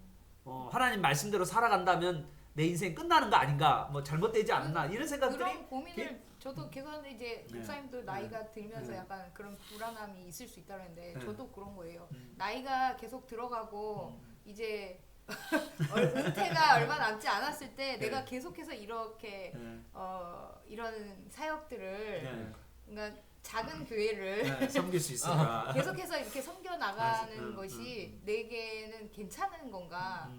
하나님 말씀대로 살아간다면 내 인생 끝나는 거 아닌가, 뭐 잘못되지 않나 이런 생각들이 그런 고민을 저도 계속 하는데 이제 목사님도 나이가 들면서 약간 그런 불안함이 있을 수 있다고 했는데 저도 그런 거예요. 나이가 계속 들어가고 이제 은퇴가 얼마 남지 않았을 때 내가 계속해서 이렇게 이런 사역들을 그러니까 작은 교회를 섬길 수 있을까? 계속해서 이렇게 섬겨 나가는 것이 내게는 괜찮은 건가?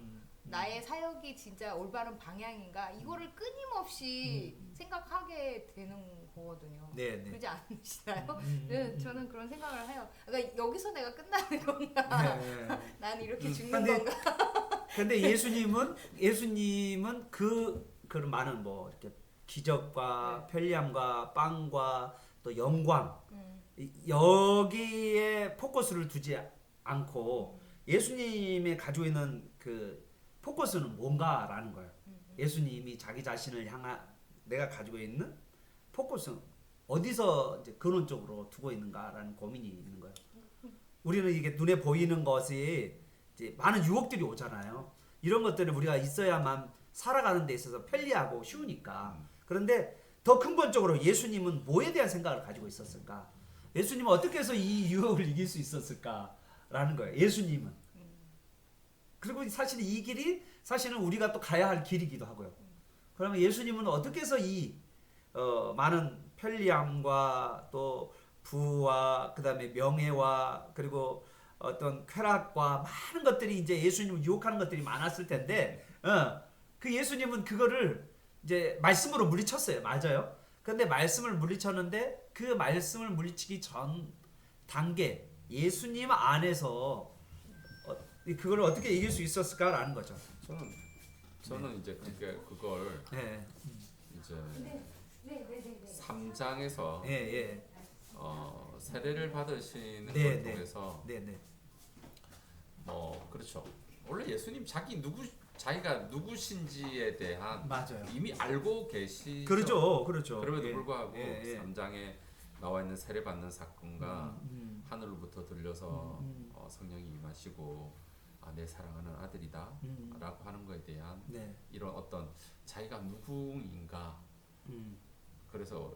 나의 사역이 진짜 올바른 방향인가? 이거를 끊임없이 생각하게 되는 거거든요. 그러지 않으시나요? 저는 그런 생각을 해요. 그러니까 여기서 내가 끝나는 건가? 난 이렇게 죽는 건가? 근데 예수님은 그런 많은 뭐 이렇게 기적과 편리함과 빵과 또 영광 여기에 포커스를 두지 않고 예수님이 가지고 있는 그 포커스는 뭔가라는 거예요. 예수님이 자기 자신을 향한 내가 가지고 있는 포커스는 어디서 이제 근원적으로 두고 있는가라는 고민이 있는 거예요. 우리는 이게 눈에 보이는 것이 이제 많은 유혹들이 오잖아요. 이런 것들은 우리가 있어야만 살아가는 데 있어서 편리하고 쉬우니까. 그런데 더 근본적으로 예수님은 뭐에 대한 생각을 가지고 있었을까? 예수님은 어떻게 해서 이 유혹을 이길 수 있었을까라는 거예요. 예수님은. 그리고 사실 이 길이 사실은 우리가 또 가야 할 길이기도 하고요. 그러면 예수님은 어떻게 해서 이 많은 편리함과 또 부와 그다음에 명예와 그리고 어떤 쾌락과 많은 것들이 이제 예수님을 유혹하는 것들이 많았을 텐데 그 예수님은 그거를 이제 말씀으로 물리쳤어요. 맞아요. 근데 말씀을 물리쳤는데 그 말씀을 물리치기 전 단계 예수님 안에서 그걸 어떻게 이길 수 있었을까라는 거죠. 저는 이제 그걸 네. 이제 3장에서 예. 세례를 받으시는 네, 걸 네. 통해서 네. 그렇죠. 원래 예수님 자기가 누구신지에 대한 맞아요. 이미 알고 계시죠. 그렇죠. 그럼에도 예. 불구하고 예. 3장에 나와 있는 세례 받는 사건과 하늘로부터 들려서 성령이 임하시고 내 사랑하는 아들이다 라고 하는 거에 대한 네. 이런 어떤 자기가 누구인가. 그래서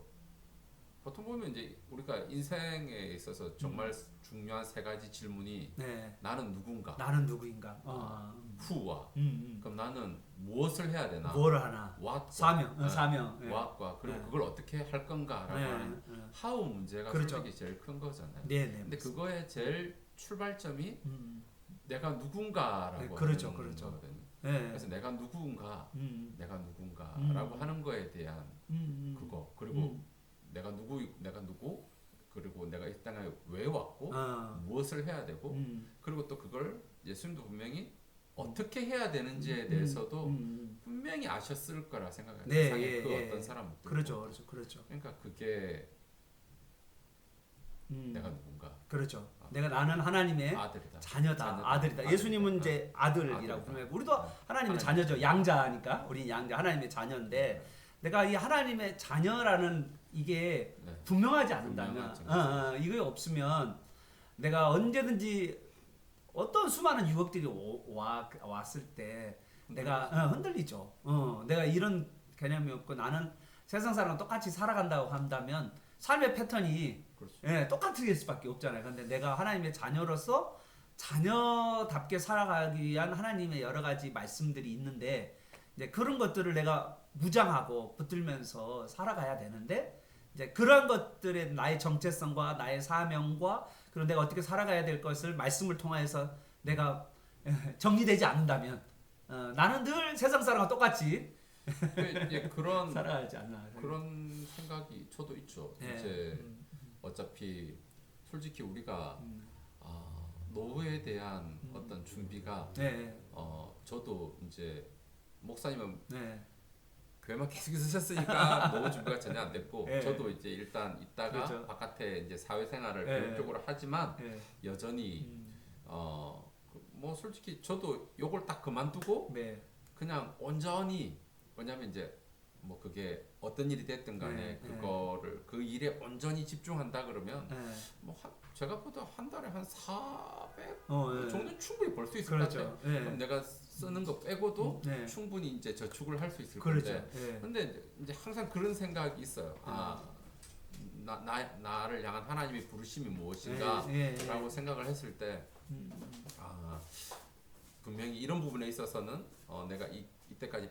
보통 보면 이제 우리가 인생에 있어서 정말 중요한 세 가지 질문이 네. 나는 누군가, 나는 누구인가? who와 그럼 나는 무엇을 해야 되나, 뭘 하나? what과, 사명, 사명. 예. what과 그리고 네. 그걸 어떻게 할 건가라고 하는 how 문제가 그렇죠. 솔직히 제일 큰 거잖아요. 네. 근데 그거의 제일 출발점이 내가 누군가라고 네, 그렇죠. 하는 거거든요. 네. 그래서 내가 누군가라고 하는 거에 대한 그거 그리고 내가 누구 그리고 내가 이 땅에 왜 왔고 무엇을 해야 되고 그리고 또 그걸 예수님도 분명히 어떻게 해야 되는지에 대해서도 분명히 아셨을 거라 생각해요. 네, 세상에 그 어떤 사람들. 그렇죠. 그러니까 그게 내가 누군가. 그렇죠. 나는 하나님의 아들이다. 자녀다. 아들이다. 예수님은 이제 아들이라고 부르고 우리도 하나님의 자녀죠. 양자니까. 우리 양자 하나님의 자녀인데 내가 이 하나님의 자녀라는 이게 분명하지 않는다면 이게 없으면 내가 언제든지 어떤 수많은 유혹들이 왔을 때 내가 흔들리죠. 내가 이런 개념이 없고 나는 세상 사람과 똑같이 살아간다고 한다면 삶의 패턴이 똑같을 수밖에 없잖아요. 근데 내가 하나님의 자녀로서 자녀답게 살아가기 위한 하나님의 여러 가지 말씀들이 있는데 이제 그런 것들을 내가 무장하고 붙들면서 살아가야 되는데 이제 그런 것들의 나의 정체성과 나의 사명과 그리고 내가 어떻게 살아가야 될 것을 말씀을 통해서 내가 정리되지 않는다면 나는 늘 세상 사람과 똑같이 그런 살아가지 않나 그런 생각이 저도 있죠. 이제 어차피 솔직히 우리가 노후에 대한 어떤 준비가 저도 이제 목사님은 교회만 계속 있으셨으니까 노후 준비가 전혀 안 됐고 저도 이제 일단 있다가 그렇죠. 바깥에 이제 사회생활을 본격적으로 하지만 여전히 뭐 솔직히 저도 요걸 딱 그만두고 그냥 온전히 왜냐면 이제 뭐 그게 어떤 일이 됐든 간에 그거를 그 일에 온전히 집중한다 그러면 뭐 제가 보다 한 달에 한 400 정도 충분히 벌 수 있을 것 같아요. 그럼 내가 쓰는 거 빼고도 충분히 이제 저축을 할 수 있을 건데 근데 이제 항상 그런 생각이 있어요. 나를 향한 하나님의 부르심이 무엇인가라고 생각을 했을 때 분명히 이런 부분에 있어서는 내가 이때까지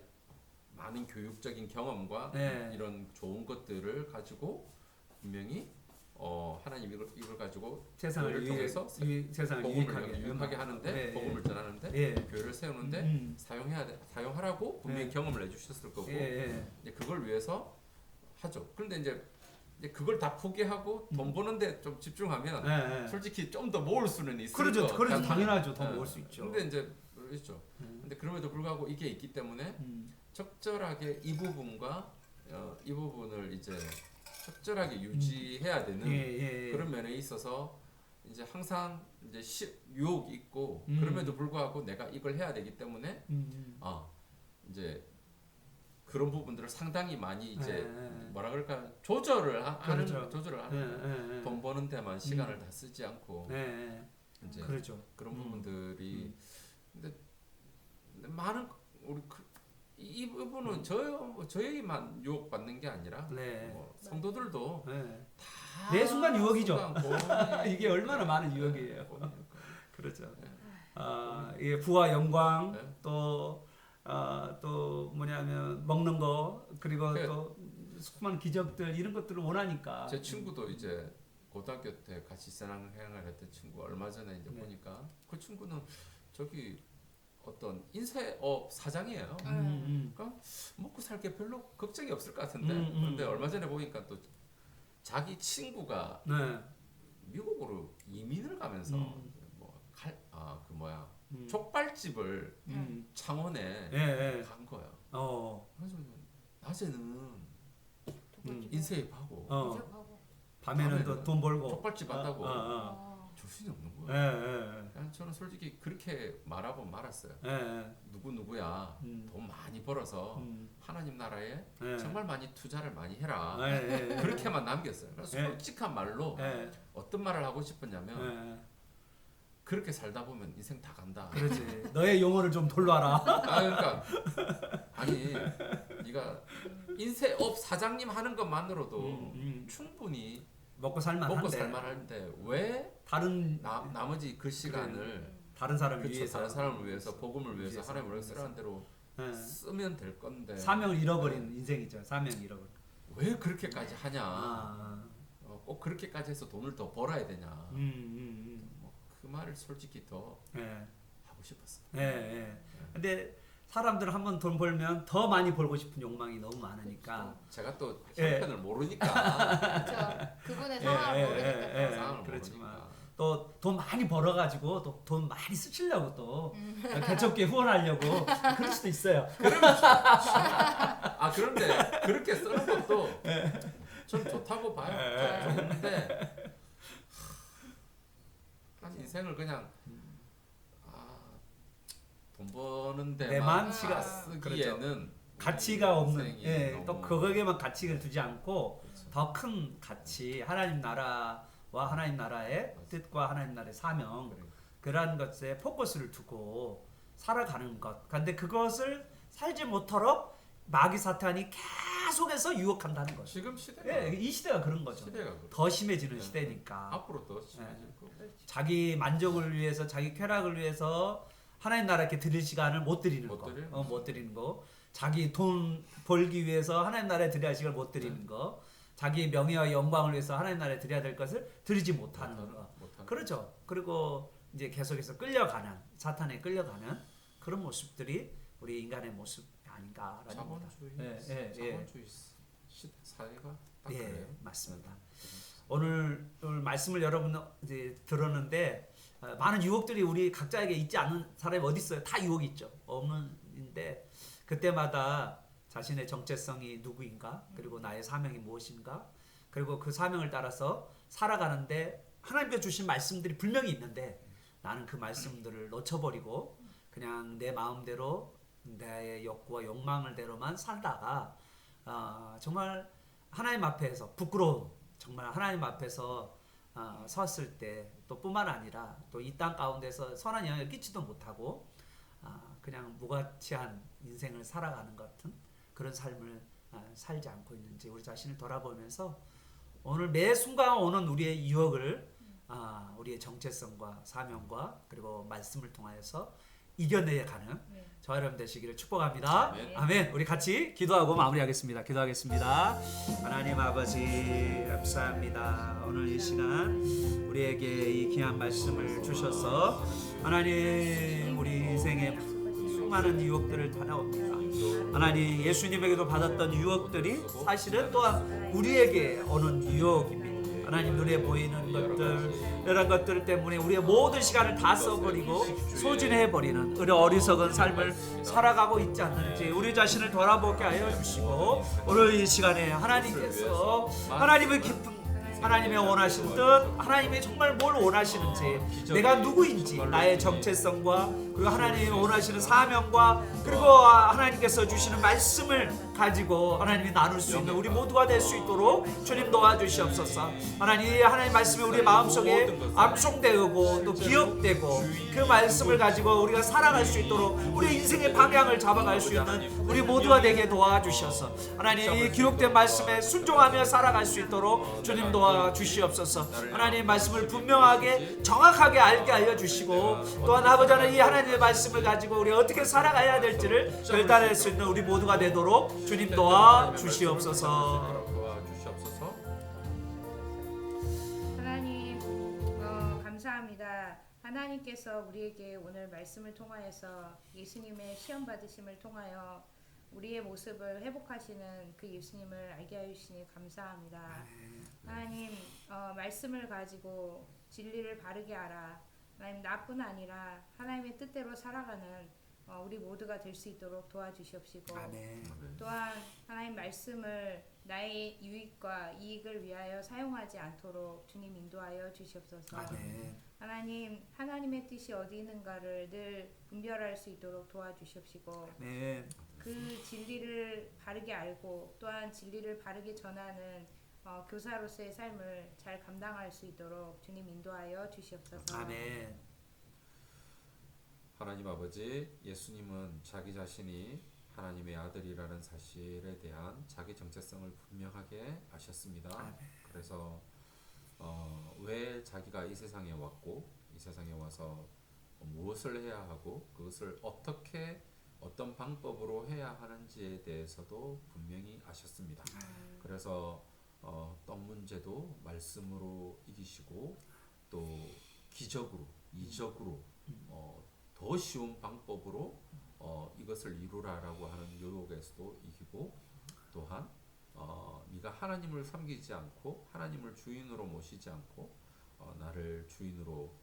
많은 교육적인 경험과 이런 좋은 것들을 가지고 분명히 하나님 이걸 가지고 세상을 통해서 세상을 복음을 유익하게 하는데 복음을 전하는데 교회를 세우는데 사용하라고 분명히 경험을 해주셨을 거고 이제 그걸 위해서 하죠. 그런데 이제 그걸 다 포기하고 돈 버는데 좀 집중하면 솔직히 좀 더 모을 수는 있을 그렇죠. 것 그렇죠. 당연하죠. 더 모을 수 있죠. 근데 이제 그렇죠. 근데 그럼에도 불구하고 이게 있기 때문에 적절하게 이 부분과 이 부분을 이제 적절하게 유지해야 되는 그런 면에 있어서 이제 항상 이제 유혹이 있고 그럼에도 불구하고 내가 이걸 해야 되기 때문에 이제 그런 부분들을 상당히 많이 이제 뭐라 그럴까 조절을 하는 돈 버는 데만 시간을 다 쓰지 않고 이제 그렇죠. 그런 부분들이 근데 많은 우리 이 부분은 저희만 유혹 받는 게 아니라 뭐 성도들도 다 매 순간 유혹이죠. 이게 고민이 얼마나 많은 유혹이에요. 그렇죠. 이게 부와 영광 또 뭐냐면 먹는 거 그리고 또 수많은 기적들 이런 것들을 원하니까. 제 친구도 이제 고등학교 때 같이 신앙생활 했던 친구 얼마 전에 이제 보니까 그 친구는 저기 어떤 인쇄업 사장이에요. 그러니까 먹고 살 게 별로 걱정이 없을 것 같은데 그런데 얼마 전에 보니까 또 자기 친구가 네. 미국으로 이민을 가면서 족발집을 창원에 예, 예. 간 거야. 어. 그래서 낮에는 인쇄업하고 밤에는 또 돈 벌고 족발집 한다고 정신이 없는 거야. 예. 저는 솔직히 그렇게 말하고 말았어요. 예. 누구야 돈 많이 벌어서 하나님 나라에 예. 정말 많이 투자를 많이 해라. 예. 그렇게만 남겼어요. 그래서 예. 솔직한 말로 예. 어떤 말을 하고 싶었냐면 예. 그렇게 살다 보면 인생 다 간다. 그렇지. 너의 용어를 좀 돌려라. 그러니까 아니 네가 인쇄업 사장님 하는 것만으로도 충분히 먹고 살만한데. 먹고 살만한데 왜 다른 나머지 그 시간을 다른 사람을 그쵸, 위해서 다른 사람을 위해서 복음을 위해서 위해서, 하나님을 쓰라는 대로 예. 쓰면 될 건데 사명을 잃어버린 인생이죠. 사명 잃어버린. 왜 그렇게까지 하냐? 아. 꼭 그렇게까지 해서 돈을 더 벌어야 되냐? 뭐 그 말을 솔직히 더 예. 하고 싶었어. 예. 근데 사람들은 한번 돈 벌면 더 많이 벌고 싶은 욕망이 너무 많으니까. 제가 또 예. 형편을 모르니까 그렇죠. 그분의 상황을 모르니까. 상황을 그렇지만 모르니까. 또 돈 많이 벌어가지고 또 돈 많이 쓰시려고 또 개척교회 후원하려고 그럴 수도 있어요. 그런데 그렇게 쓰는 것도 전 좋다고 봐요. 좋은데 난 인생을 그냥 돈 버는 내 데만 마음씨가 쓰기에는 가치가 없는, 인생이 예, 너무- 또 그거에만 가치를 두지 않고 더 큰 가치, 하나님 나라와 하나님 나라의 뜻과 하나님 나라의 사명, 그러한 것에 포커스를 두고 살아가는 것. 그런데 그것을 살지 못하도록 마귀 사탄이 계속해서 유혹한다는 거죠. 지금 시대가 예, 이 시대가 그런 거죠. 시대가 그래. 더 심해지는 시대니까. 앞으로 더 심해질 거고. 자기 만족을 위해서, 자기 쾌락을 위해서 하나님 나라께 드릴 시간을 못 드리는 못 거, 드리는 못 드리는 거, 자기 돈 벌기 위해서 하나님 나라에 드려야 할 시간을 못 드리는 거, 자기 명예와 영광을 위해서 하나님 나라에 드려야 될 것을 드리지 못하는 거, 그렇죠. 그리고 이제 계속해서 끌려가는, 사탄에 끌려가는 그런 모습들이 우리 인간의 모습 아닌가라는 자본주의, 자본주의 시대 사회가 딱 예, 그래요. 맞습니다. 오늘 말씀을 여러분 이제 들었는데 많은 유혹들이 우리 각자에게 있지 않은 사람이 어디 있어요? 다 유혹이 있죠. 없는데 그때마다 자신의 정체성이 누구인가, 그리고 나의 사명이 무엇인가, 그리고 그 사명을 따라서 살아가는데 하나님께서 주신 말씀들이 분명히 있는데 나는 그 말씀들을 놓쳐버리고 그냥 내 마음대로 내 욕구와 욕망을 대로만 살다가 정말 하나님 앞에서 부끄러움, 정말 하나님 앞에서 섰을 때 또 뿐만 아니라 또 이 땅 가운데서 선한 영향을 끼치도 못하고 그냥 무가치한 인생을 살아가는 것 같은 그런 삶을 살지 않고 있는지 우리 자신을 돌아보면서 오늘 매 순간 오는 우리의 유혹을 우리의 정체성과 사명과 그리고 말씀을 통하여서 이겨내가는 저와 여러분 되시기를 축복합니다. 아멘. 아멘. 우리 같이 기도하고 마무리하겠습니다. 기도하겠습니다. 하나님 아버지 감사합니다. 오늘 이 시간 우리에게 이 귀한 말씀을 주셔서 하나님 우리 인생의 수많은 유혹들을 받아옵니다. 하나님 예수님에게도 받았던 유혹들이 사실은 또한 우리에게 오는 유혹입니다. 하나님 눈에 보이는 것들 이런 것들 때문에 우리의 모든 시간을 다 써버리고 소진해버리는 우리 어리석은 삶을 살아가고 있지 않는지 우리 자신을 돌아보게 하여 주시고 오늘 이 시간에 하나님께서 하나님의 깊은 하나님의 원하신 뜻, 하나님이 정말 뭘 원하시는지, 내가 누구인지, 나의 정체성과 그리고 하나님이 원하시는 사명과 그리고 하나님께서 주시는 말씀을 가지고 하나님이 나눌 수 있는 우리 모두가 될 수 있도록 주님 도와주시옵소서. 하나님 말씀이 우리 마음속에 암송되고 또 기억되고 그 말씀을 가지고 우리가 살아갈 수 있도록 우리 인생의 방향을 잡아갈 수 있는 우리 모두가 되게 도와주셔서 하나님 이 기록된 말씀에 순종하며 살아갈 수 있도록 주님 도와주시옵소서. 하나님 말씀을 분명하게 정확하게 알게 하여 주시고 또한 아버지 하나님 이 하나님의 말씀을 가지고 우리 어떻게 살아가야 될지를 결단할 수 있는 우리 모두가 되도록 주님 도와주시옵소서. 하나님 감사합니다. 하나님께서 우리에게 오늘 말씀을 통하여서 예수님의 시험 받으심을 통하여 우리의 모습을 회복하시는 그 예수님을 알게 하여 주시니 감사합니다. 하나님 말씀을 가지고 진리를 바르게 알아 하나님 나뿐 아니라 하나님의 뜻대로 살아가는 우리 모두가 될 수 있도록 도와주시옵시고 또한 하나님 말씀을 나의 유익과 이익을 위하여 사용하지 않도록 주님 인도하여 주시옵소서. 하나님 하나님의 뜻이 어디 있는가를 늘 분별할 수 있도록 도와주시옵시고 그 진리를 바르게 알고 또한 진리를 바르게 전하는 교사로서의 삶을 잘 감당할 수 있도록 주님 인도하여 주시옵소서. 아멘. 하나님 아버지, 예수님은 자기 자신이 하나님의 아들이라는 사실에 대한 자기 정체성을 분명하게 아셨습니다. 그래서 왜 자기가 이 세상에 왔고 이 세상에 와서 무엇을 해야 하고 그것을 어떻게 어떤 방법으로 해야 하는지에 대해서도 분명히 아셨습니다. 그래서 떡 문제도 말씀으로 이기시고 또 기적으로 이적으로 더 쉬운 방법으로 이것을 이루라라고 하는 유혹에서도 이기고 또한 네가 하나님을 섬기지 않고 하나님을 주인으로 모시지 않고 나를 주인으로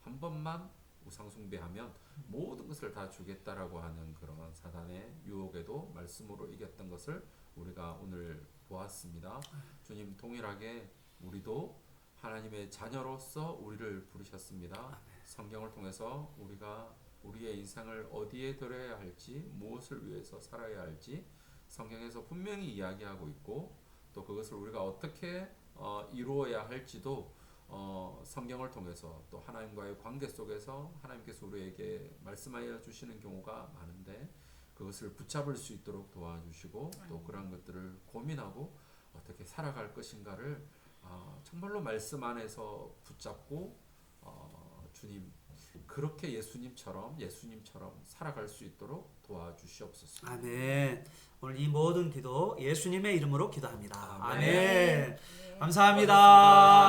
한 번만 우상 숭배하면 모든 것을 다 주겠다라고 하는 그런 사단의 유혹에도 말씀으로 이겼던 것을 우리가 오늘 보았습니다. 주님 동일하게 우리도 하나님의 자녀로서 우리를 부르셨습니다. 성경을 통해서 우리가 우리의 인생을 어디에 들여야 할지 무엇을 위해서 살아야 할지 성경에서 분명히 이야기하고 있고 또 그것을 우리가 어떻게 이루어야 할지도 성경을 통해서 또 하나님과의 관계 속에서 하나님께서 우리에게 말씀하여 주시는 경우가 많은데 그것을 붙잡을 수 있도록 도와주시고 또 그런 것들을 고민하고 어떻게 살아갈 것인가를 정말로 말씀 안에서 붙잡고 주님 그렇게 예수님처럼 살아갈 수 있도록 도와주시옵소서. 아멘. 오늘 이 모든 기도 예수님의 이름으로 기도합니다. 아멘. 아멘. 네. 감사합니다.